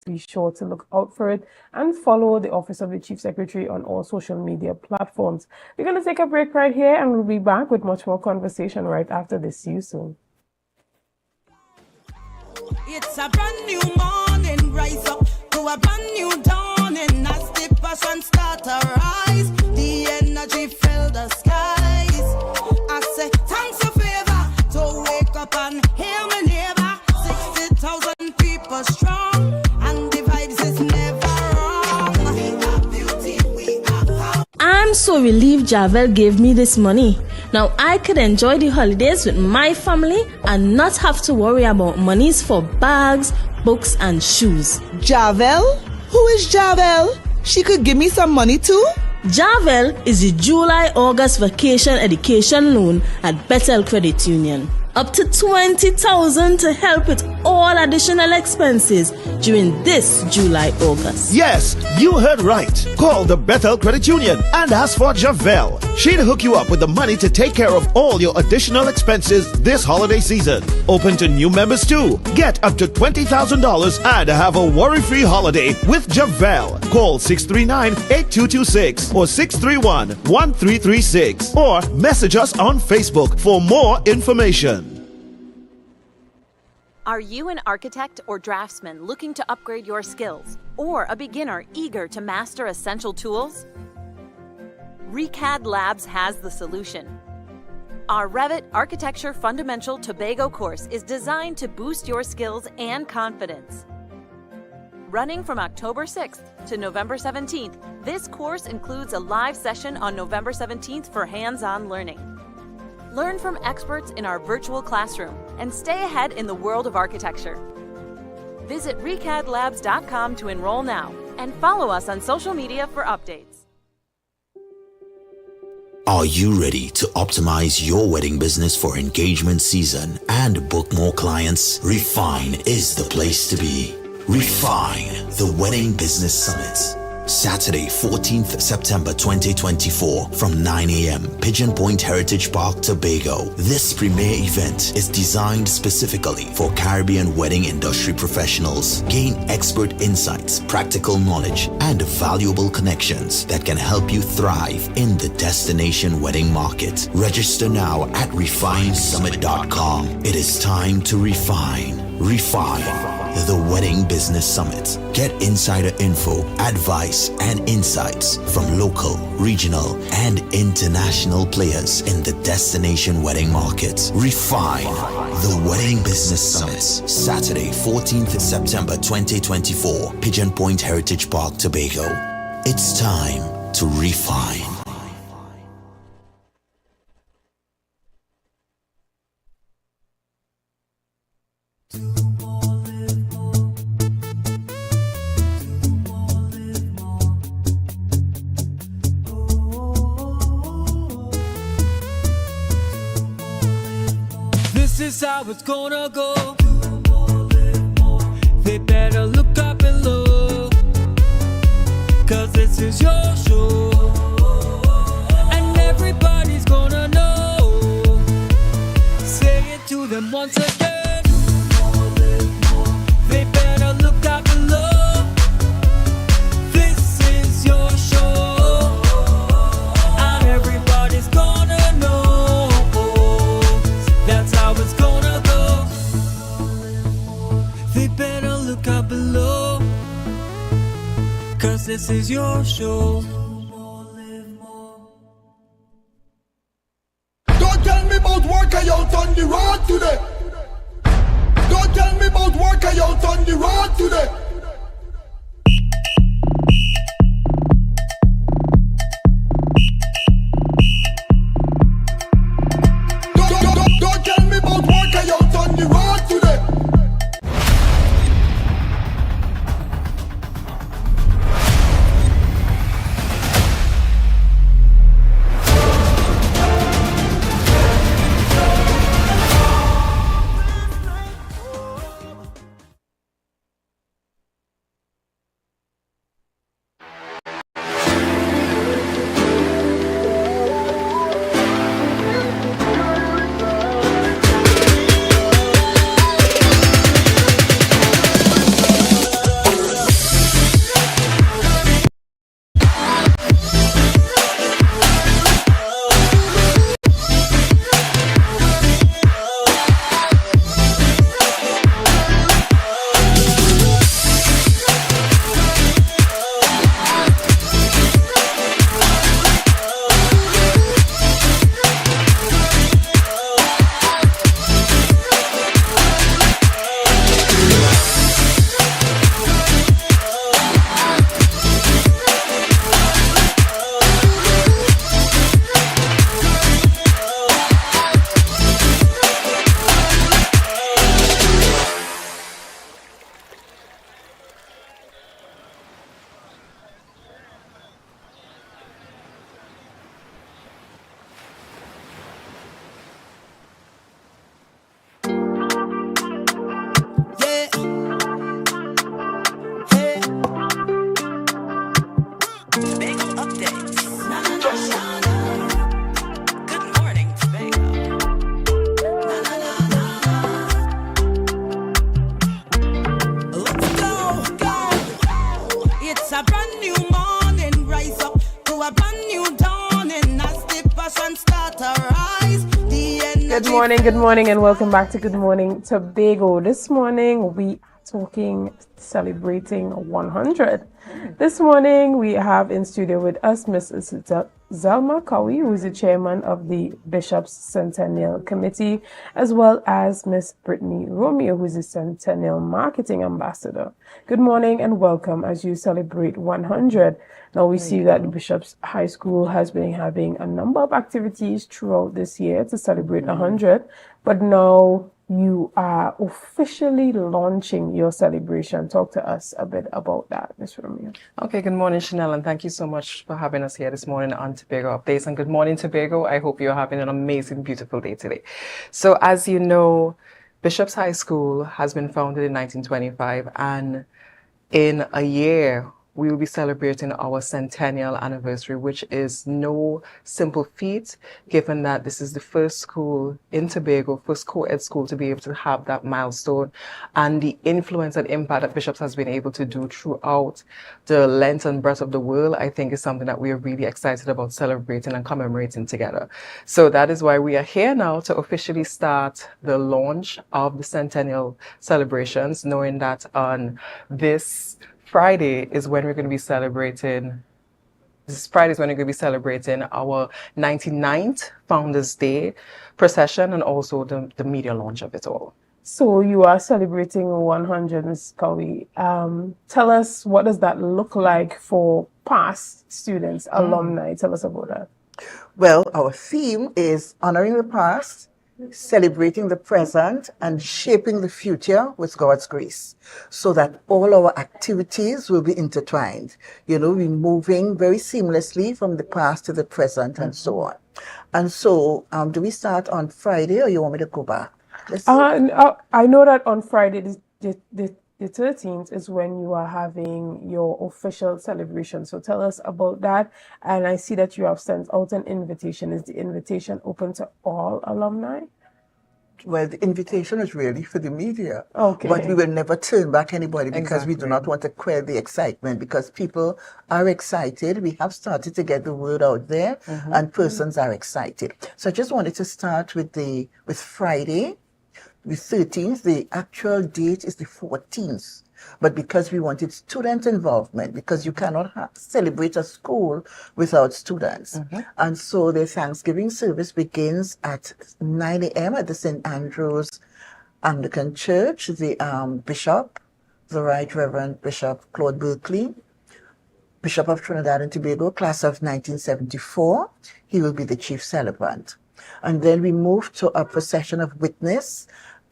[SPEAKER 2] Be sure to look out for it and follow the Office of the Chief Secretary on all social media platforms. We're going to take a break right here and we'll be back with much more conversation right after this. See you soon.
[SPEAKER 16] It's a brand new morning, rise up to a brand new dawning. As the passion start to rise, the energy fill the skies. I say thanks a favor to wake up and hear me neighbor. 60,000 people strong, and the vibes is never wrong. We got beauty, we got power.
[SPEAKER 12] I'm so relieved Javel gave me this money. Now I could enjoy the holidays with my family and not have to worry about monies for bags, books, and shoes.
[SPEAKER 13] Javel? Who is Javel? She could give me some money too?
[SPEAKER 12] Javel is the July-August vacation education loan at Bethel Credit Union. Up to $20,000 to help with all additional expenses during this July-August.
[SPEAKER 14] Yes, you heard right. Call the Bethel Credit Union and ask for Javel. She'll hook you up with the money to take care of all your additional expenses this holiday season. Open to new members too. Get up to $20,000 and have a worry-free holiday with Javel. Call 639-8226 or 631-1336 or message us on Facebook for more information.
[SPEAKER 9] Are you an architect or draftsman looking to upgrade your skills, or a beginner eager to master essential tools? ReCAD Labs has the solution. Our Revit Architecture Fundamental Tobago course is designed to boost your skills and confidence. Running from October 6th to November 17th, this course includes a live session on November 17th for hands-on learning. Learn from experts in our virtual classroom and stay ahead in the world of architecture. Visit recadlabs.com to enroll now and follow us on social media for updates.
[SPEAKER 6] Are you ready to optimize your wedding business for engagement season and book more clients? Refine is the place to be. Refine, the Wedding Business Summit. Saturday, 14th September 2024 from 9 a.m. Pigeon Point Heritage Park, Tobago. This premier event is designed specifically for Caribbean wedding industry professionals. Gain expert insights, practical knowledge, and valuable connections that can help you thrive in the destination wedding market. Register now at refinesummit.com. It is time to refine. Refine, the Wedding Business Summit. Get insider info, advice, and insights from local, regional, and international players in the destination wedding market. Refine, the Wedding Business Summit. Saturday, 14th September 2024, Pigeon Point Heritage Park, Tobago. It's time to refine.
[SPEAKER 17] how it's gonna go. They better look up below, 'cause this is your show, and everybody's gonna know. Say it to them once again. They better look up below. This is your show, and everybody's gonna know. That's how it's gonna go. They better look up below, 'cause this is your show.
[SPEAKER 18] Don't tell me about work I out on the road today. Don't tell me about work I out on the road today. Don't tell me about work I out on the road today.
[SPEAKER 16] It's a brand new morning, rise up to a brand new dawning as the passion start to rise.
[SPEAKER 2] Good morning, and welcome back to Good Morning Tobago. This morning we are talking celebrating 100. This morning we have in studio with us Miss Zelma Cowie, who is the chairman of the Bishop's Centennial Committee, as well as Miss Brittany Romeo, who is the Centennial Marketing Ambassador. Good morning and welcome as you celebrate 100. Now we see that the Bishop's High School has been having a number of activities throughout this year to celebrate 100, but now you are officially launching your celebration. Talk to us a bit about that, Ms. Romeo.
[SPEAKER 19] Okay, good morning, Chanel, and thank you so much for having us here this morning on Tobago Updates. And good morning, Tobago. I hope you're having an amazing, beautiful day today. So as you know, Bishop's High School has been founded in 1925, and in a year, we will be celebrating our centennial anniversary, which is no simple feat, given that this is the first school in Tobago, first co-ed school to be able to have that milestone, and the influence and impact that Bishop's has been able to do throughout the length and breadth of the world, I think is something that we are really excited about celebrating and commemorating together. So that is why we are here now to officially start the launch of the centennial celebrations, knowing that on this Friday is when we're going to be celebrating. This Friday is when we're going to be celebrating our 99th Founders Day procession and also the media launch of it all.
[SPEAKER 2] So you are celebrating 100, Ms. Cowie. Tell us, what does that look like for past students, alumni? Tell us about that.
[SPEAKER 20] Well, our theme is honoring the past, celebrating the present, and shaping the future with God's grace, so that all our activities will be intertwined. You know, we're moving very seamlessly from the past to the present and so on. And so, do we start on Friday, or you want me to go back?
[SPEAKER 2] I know that on Friday, the 13th is when you are having your official celebration. So tell us about that. And I see that you have sent out an invitation. Is the invitation open to all alumni?
[SPEAKER 20] Well, the invitation is really for the media.
[SPEAKER 2] Okay.
[SPEAKER 20] But we will never turn back anybody because we do
[SPEAKER 19] Exactly.
[SPEAKER 20] not want to quell the excitement because people are excited. We have started to get the word out there and persons are excited. So I just wanted to start with Friday, the 13th. The actual date is the 14th. But because we wanted student involvement, because you cannot celebrate a school without students. And so the Thanksgiving service begins at 9 a.m. at the St. Andrew's Anglican Church. The Bishop, the Right Reverend Bishop Claude Berkeley, Bishop of Trinidad and Tobago, class of 1974, he will be the chief celebrant. And then we move to a procession of witness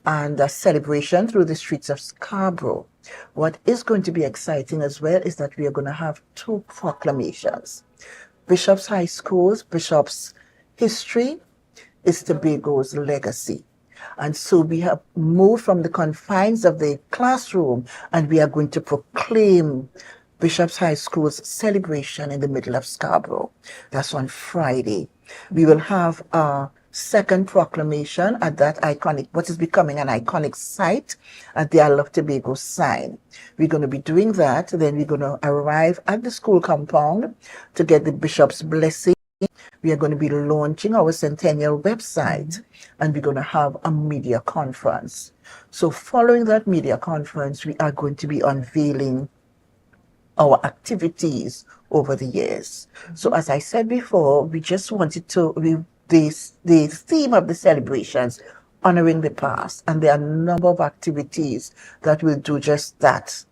[SPEAKER 20] and a celebration through the streets of Scarborough. What is going to be exciting as well is that we are going to have 2 proclamations. Bishop's High School's Bishop's history is Tobago's legacy. And so we have moved from the confines of the classroom and we are going to proclaim Bishop's High School's celebration in the middle of Scarborough. That's on Friday. We will have a second proclamation at that iconic, what is becoming an iconic site at the I Love Tobago sign. We're going to be doing that. Then we're going to arrive at the school compound to get the bishop's blessing. We are going to be launching our centennial website and we're going to have a media conference. So following that media conference, we are going to be unveiling our activities over the years. So as I said before, we just wanted to, the theme of the celebrations, honoring the past, and there are a number of activities that will do just that.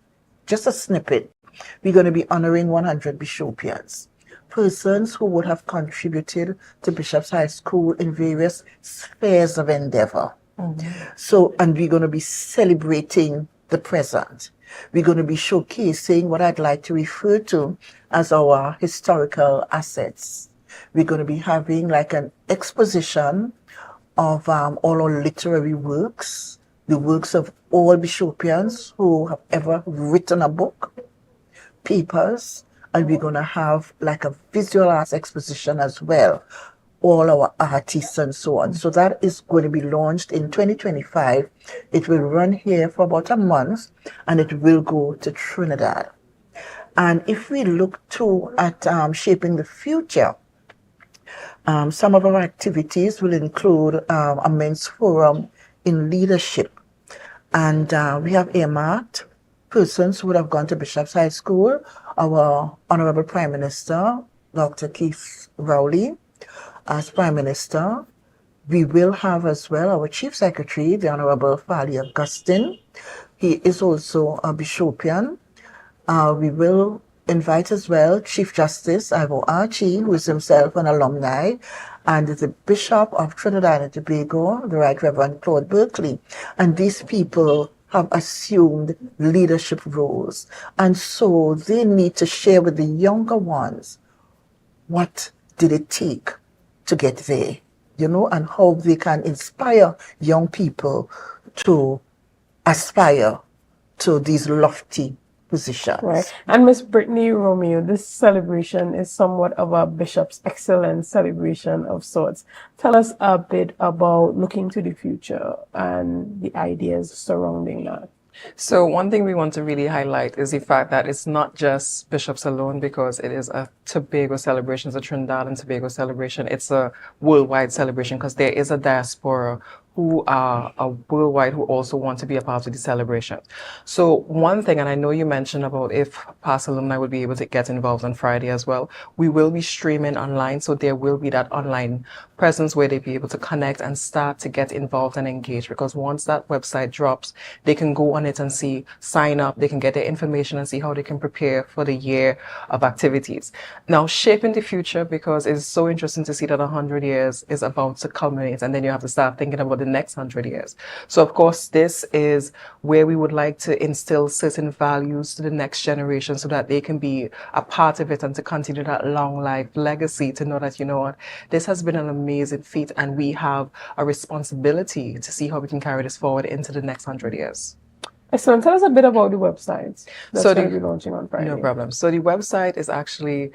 [SPEAKER 20] Just a snippet. We're going to be honoring 100 Bishopians, persons who would have contributed to Bishop's High School in various spheres of endeavor. So, and we're going to be celebrating the present. We're going to be showcasing what I'd like to refer to as our historical assets. We're going to be having like an exposition of all our literary works, the works of all Bishopians who have ever written a book, papers, and we're going to have like a visual arts exposition as well, all our artists and so on. So that is going to be launched in 2025. It will run here for about a month and it will go to Trinidad. And if we look too at shaping the future, some of our activities will include a men's forum in leadership. And we have earmarked persons who would have gone to Bishop's High School, our Honorable Prime Minister, Dr. Keith Rowley, as Prime Minister. We will have as well our Chief Secretary, the Honorable Fali Augustine. He is also a Bishopian. We will invite as well Chief Justice Ivo Archie, who is himself an alumni, and the Bishop of Trinidad and Tobago, the Right Reverend Claude Berkeley. And these people have assumed leadership roles. And so they need to share with the younger ones what did it take to get there, you know, and how they can inspire young people to aspire to these lofty positions.
[SPEAKER 2] Right. And Miss Brittany Romeo, this celebration is somewhat of a Bishop's Excellence celebration of sorts. Tell us a bit about looking to the future and the ideas surrounding that.
[SPEAKER 19] So one thing we want to really highlight is the fact that it's not just bishops alone, because it is a Tobago celebration, it's a Trinidad and Tobago celebration. It's a worldwide celebration because there is a diaspora who are worldwide who also want to be a part of the celebration. So one thing, and I know you mentioned about if past alumni would be able to get involved on Friday as well, we will be streaming online, so there will be that online presence where they'll be able to connect and start to get involved and engage, because once that website drops, they can go on it and see, sign up, they can get their information and see how they can prepare for the year of activities. Now, shaping the future, because it's so interesting to see that 100 years is about to culminate, and then you have to start thinking about the next 100 years. So of course, this is where we would like to instill certain values to the next generation so that they can be a part of it and to continue that long life legacy, to know that, you know what, this has been an amazing feat and we have a responsibility to see how we can carry this forward into the next 100 years.
[SPEAKER 2] Excellent. Tell us a bit about the website that's
[SPEAKER 19] So
[SPEAKER 2] going to be launching on Friday.
[SPEAKER 19] No problem. So the website is actually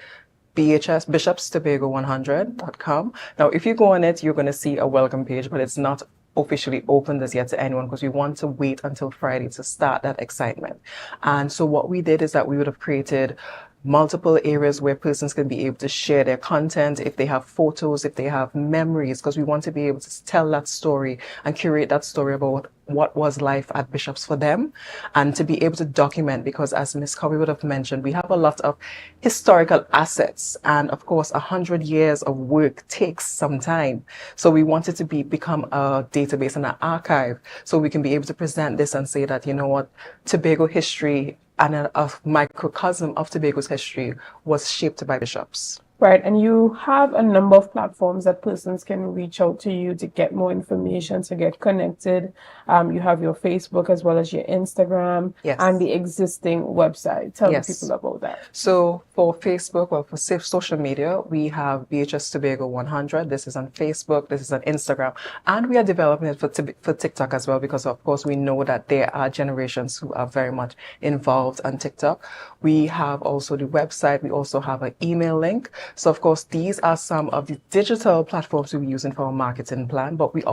[SPEAKER 19] bishopstobago100.com. Now, if you go on it, you're going to see a welcome page, but it's not officially opened as yet to anyone because we want to wait until Friday to start that excitement. And so what we did is that we would have created multiple areas where persons can be able to share their content, if they have photos, if they have memories, because we want to be able to tell that story and curate that story about what was life at Bishops for them, and to be able to document, because as Ms. Covey would have mentioned, we have a lot of historical assets, and of course 100 years of work takes some time. So we wanted to become a database and an archive so we can be able to present this and say that, you know what, Tobago history and a microcosm of Tobago's history was shaped by Bishops.
[SPEAKER 2] Right, and you have a number of platforms that persons can reach out to you to get more information, to get connected. You have your Facebook as well as your Instagram,
[SPEAKER 19] yes,
[SPEAKER 2] and the existing website. Tell
[SPEAKER 19] yes,
[SPEAKER 2] the people about that.
[SPEAKER 19] So for Facebook, well, for social media, we have BHS Tobago 100. This is on Facebook, this is on Instagram, and we are developing it for TikTok as well, because of course we know that there are generations who are very much involved on TikTok. We have also the website. We also have an email link. So of course, these are some of the digital platforms we're using for our marketing plan, but we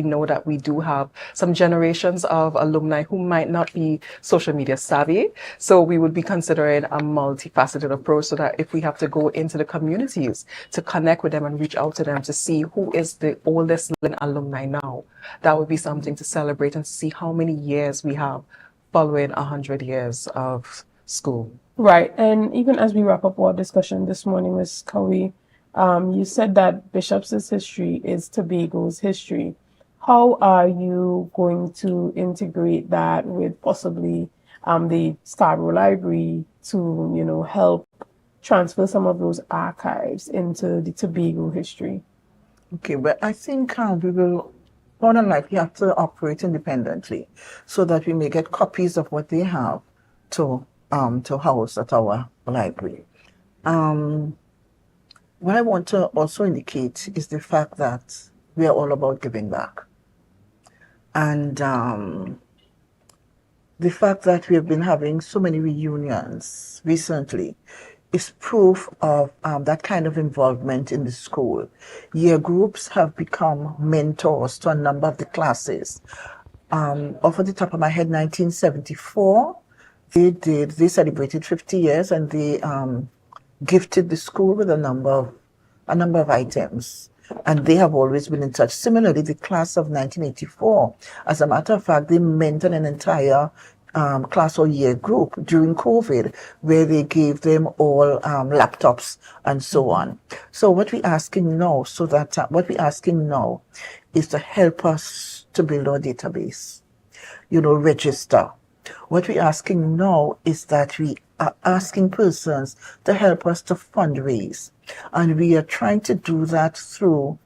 [SPEAKER 19] know that we do have some generations of alumni who might not be social media savvy. So we would be considering a multifaceted approach so that if we have to go into the communities to connect with them and reach out to them to see who is the oldest living alumni now, that would be something to celebrate and see how many years we have following 100 years of school.
[SPEAKER 2] Right, and even as we wrap up our discussion this morning, Ms. Cowie, you said that Bishops' history is Tobago's history. How are you going to integrate that with possibly the Scarborough Library to, you know, help transfer some of those archives into the Tobago history?
[SPEAKER 20] Okay, but I think we will more than likely have to operate independently so that we may get copies of what they have to house at our library. What I want to also indicate is the fact that we are all about giving back. And the fact that we have been having so many reunions recently is proof of that kind of involvement in the school. Year groups have become mentors to a number of the classes. Off the top of my head, 1974, they celebrated 50 years and they gifted the school with a number of items. And they have always been in touch. Similarly, the class of 1984, as a matter of fact, they mentored an entire class or year group during COVID, where they gave them all laptops and so on. So what we're asking now, is to help us to build our database, register. What we're asking now is that we are asking persons to help us to fundraise. And we are trying to do that through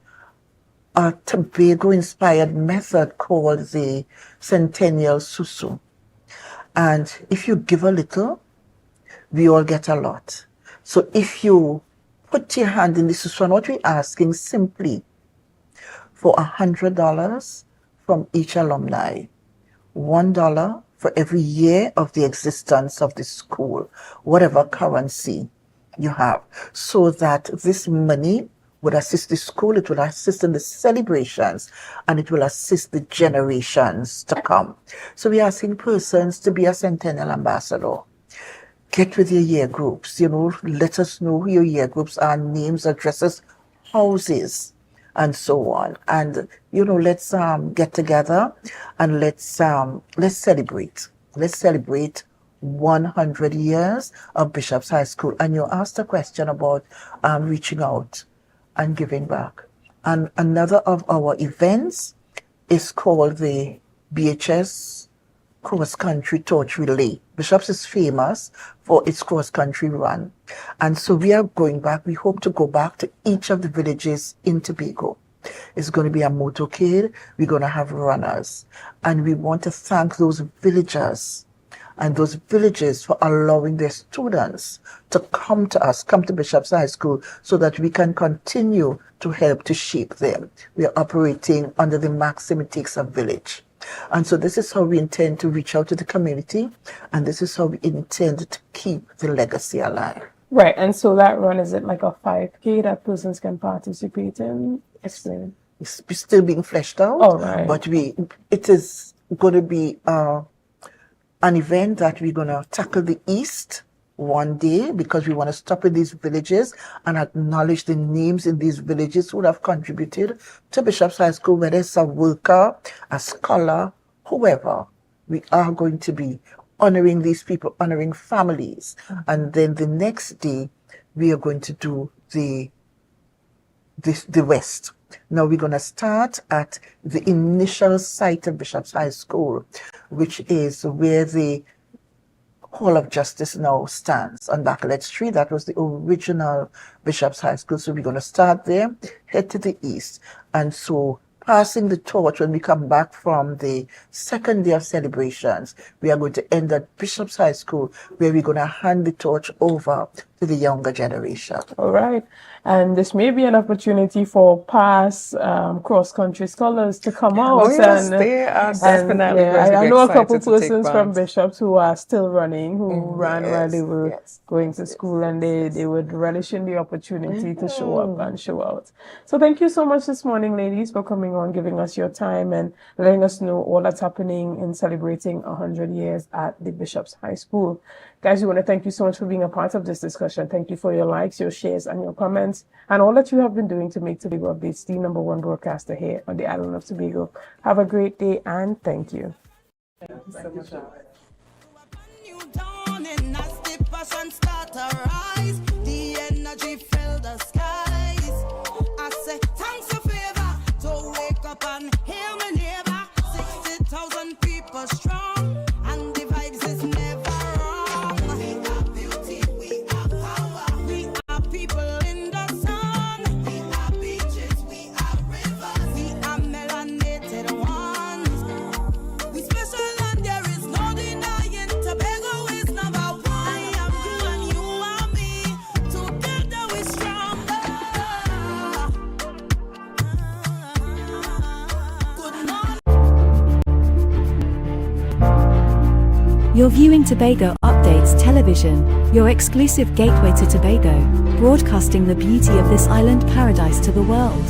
[SPEAKER 20] a Tobago-inspired method called the Centennial Susu. And if you give a little, we all get a lot. So if you put your hand in the susu, and what we're asking simply for $100 from each alumni, $1 for every year of the existence of the school, whatever currency you have, so that this money would assist the school, it will assist in the celebrations, and it will assist the generations to come. So we're asking persons to be a Centennial ambassador. Get with your year groups, let us know who your year groups are, names, addresses, houses, and so on. And, let's get together and let's celebrate. Let's celebrate 100 years of Bishops High School. And you asked a question about reaching out and giving back. And another of our events is called the BHS Cross Country Torch Relay. Bishops is famous for its cross country run. And so we are going back. We hope to go back to each of the villages in Tobago It's going to be a motorcade. We're going to have runners. And we want to thank those villagers and those villages for allowing their students to come to us, come to Bishop's High School, so that we can continue to help to shape them. We are operating under the maxim it takes a village. And so this is how we intend to reach out to the community, and this is how we intend to keep the legacy alive.
[SPEAKER 2] Right, and so that run, is it like a 5K that persons can participate in? Explain.
[SPEAKER 20] It's still being fleshed out,
[SPEAKER 2] oh, right.
[SPEAKER 20] But it is going to be an event that we're going to tackle the East one day, because we want to stop in these villages and acknowledge the names in these villages who have contributed to Bishop's High School, whether it's a worker, a scholar, whoever. We are going to be honoring these people, honoring families. And then the next day, we are going to do the West. Now we're going to start at the initial site of Bishop's High School, which is where the Hall of Justice now stands on Bacalet Street. That was the original Bishop's High School. So we're going to start there, head to the east. And so passing the torch when we come back from the second day of celebrations, we are going to end at Bishop's High School, where we're going to hand the torch over to the younger generation.
[SPEAKER 2] All right. And this may be an opportunity for past cross-country scholars to come out.
[SPEAKER 19] Oh, yes, they are definitely going to be
[SPEAKER 2] I know a couple
[SPEAKER 19] excited to take
[SPEAKER 2] persons from
[SPEAKER 19] part.
[SPEAKER 2] Bishops who are still running, who ran while they were going to school, and they would relish in the opportunity to show up and show out. So thank you so much this morning, ladies, for coming on, giving us your time and letting us know all that's happening in celebrating 100 years at the Bishops High School. Guys, we want to thank you so much for being a part of this discussion. Thank you for your likes, your shares, and your comments, and all that you have been doing to make Tobago Updates the #1 broadcaster here on the island of Tobago. Have a great day, and thank you.
[SPEAKER 16] Thank you so much. The energy fill the skies. I say thanks for favor. To wake up and hear my neighbor. 60,000 people strong, and the vibes is never wrong. We are beauty, we are power. We are people in the sun. We are beaches, we are rivers. We are melanated ones. We special and there is no denying. Tobago is number one. I am you and you are me. Together we stronger. Good morning.
[SPEAKER 15] You're viewing Tobago Updates Television, your exclusive gateway to Tobago, broadcasting the beauty of this island paradise to the world.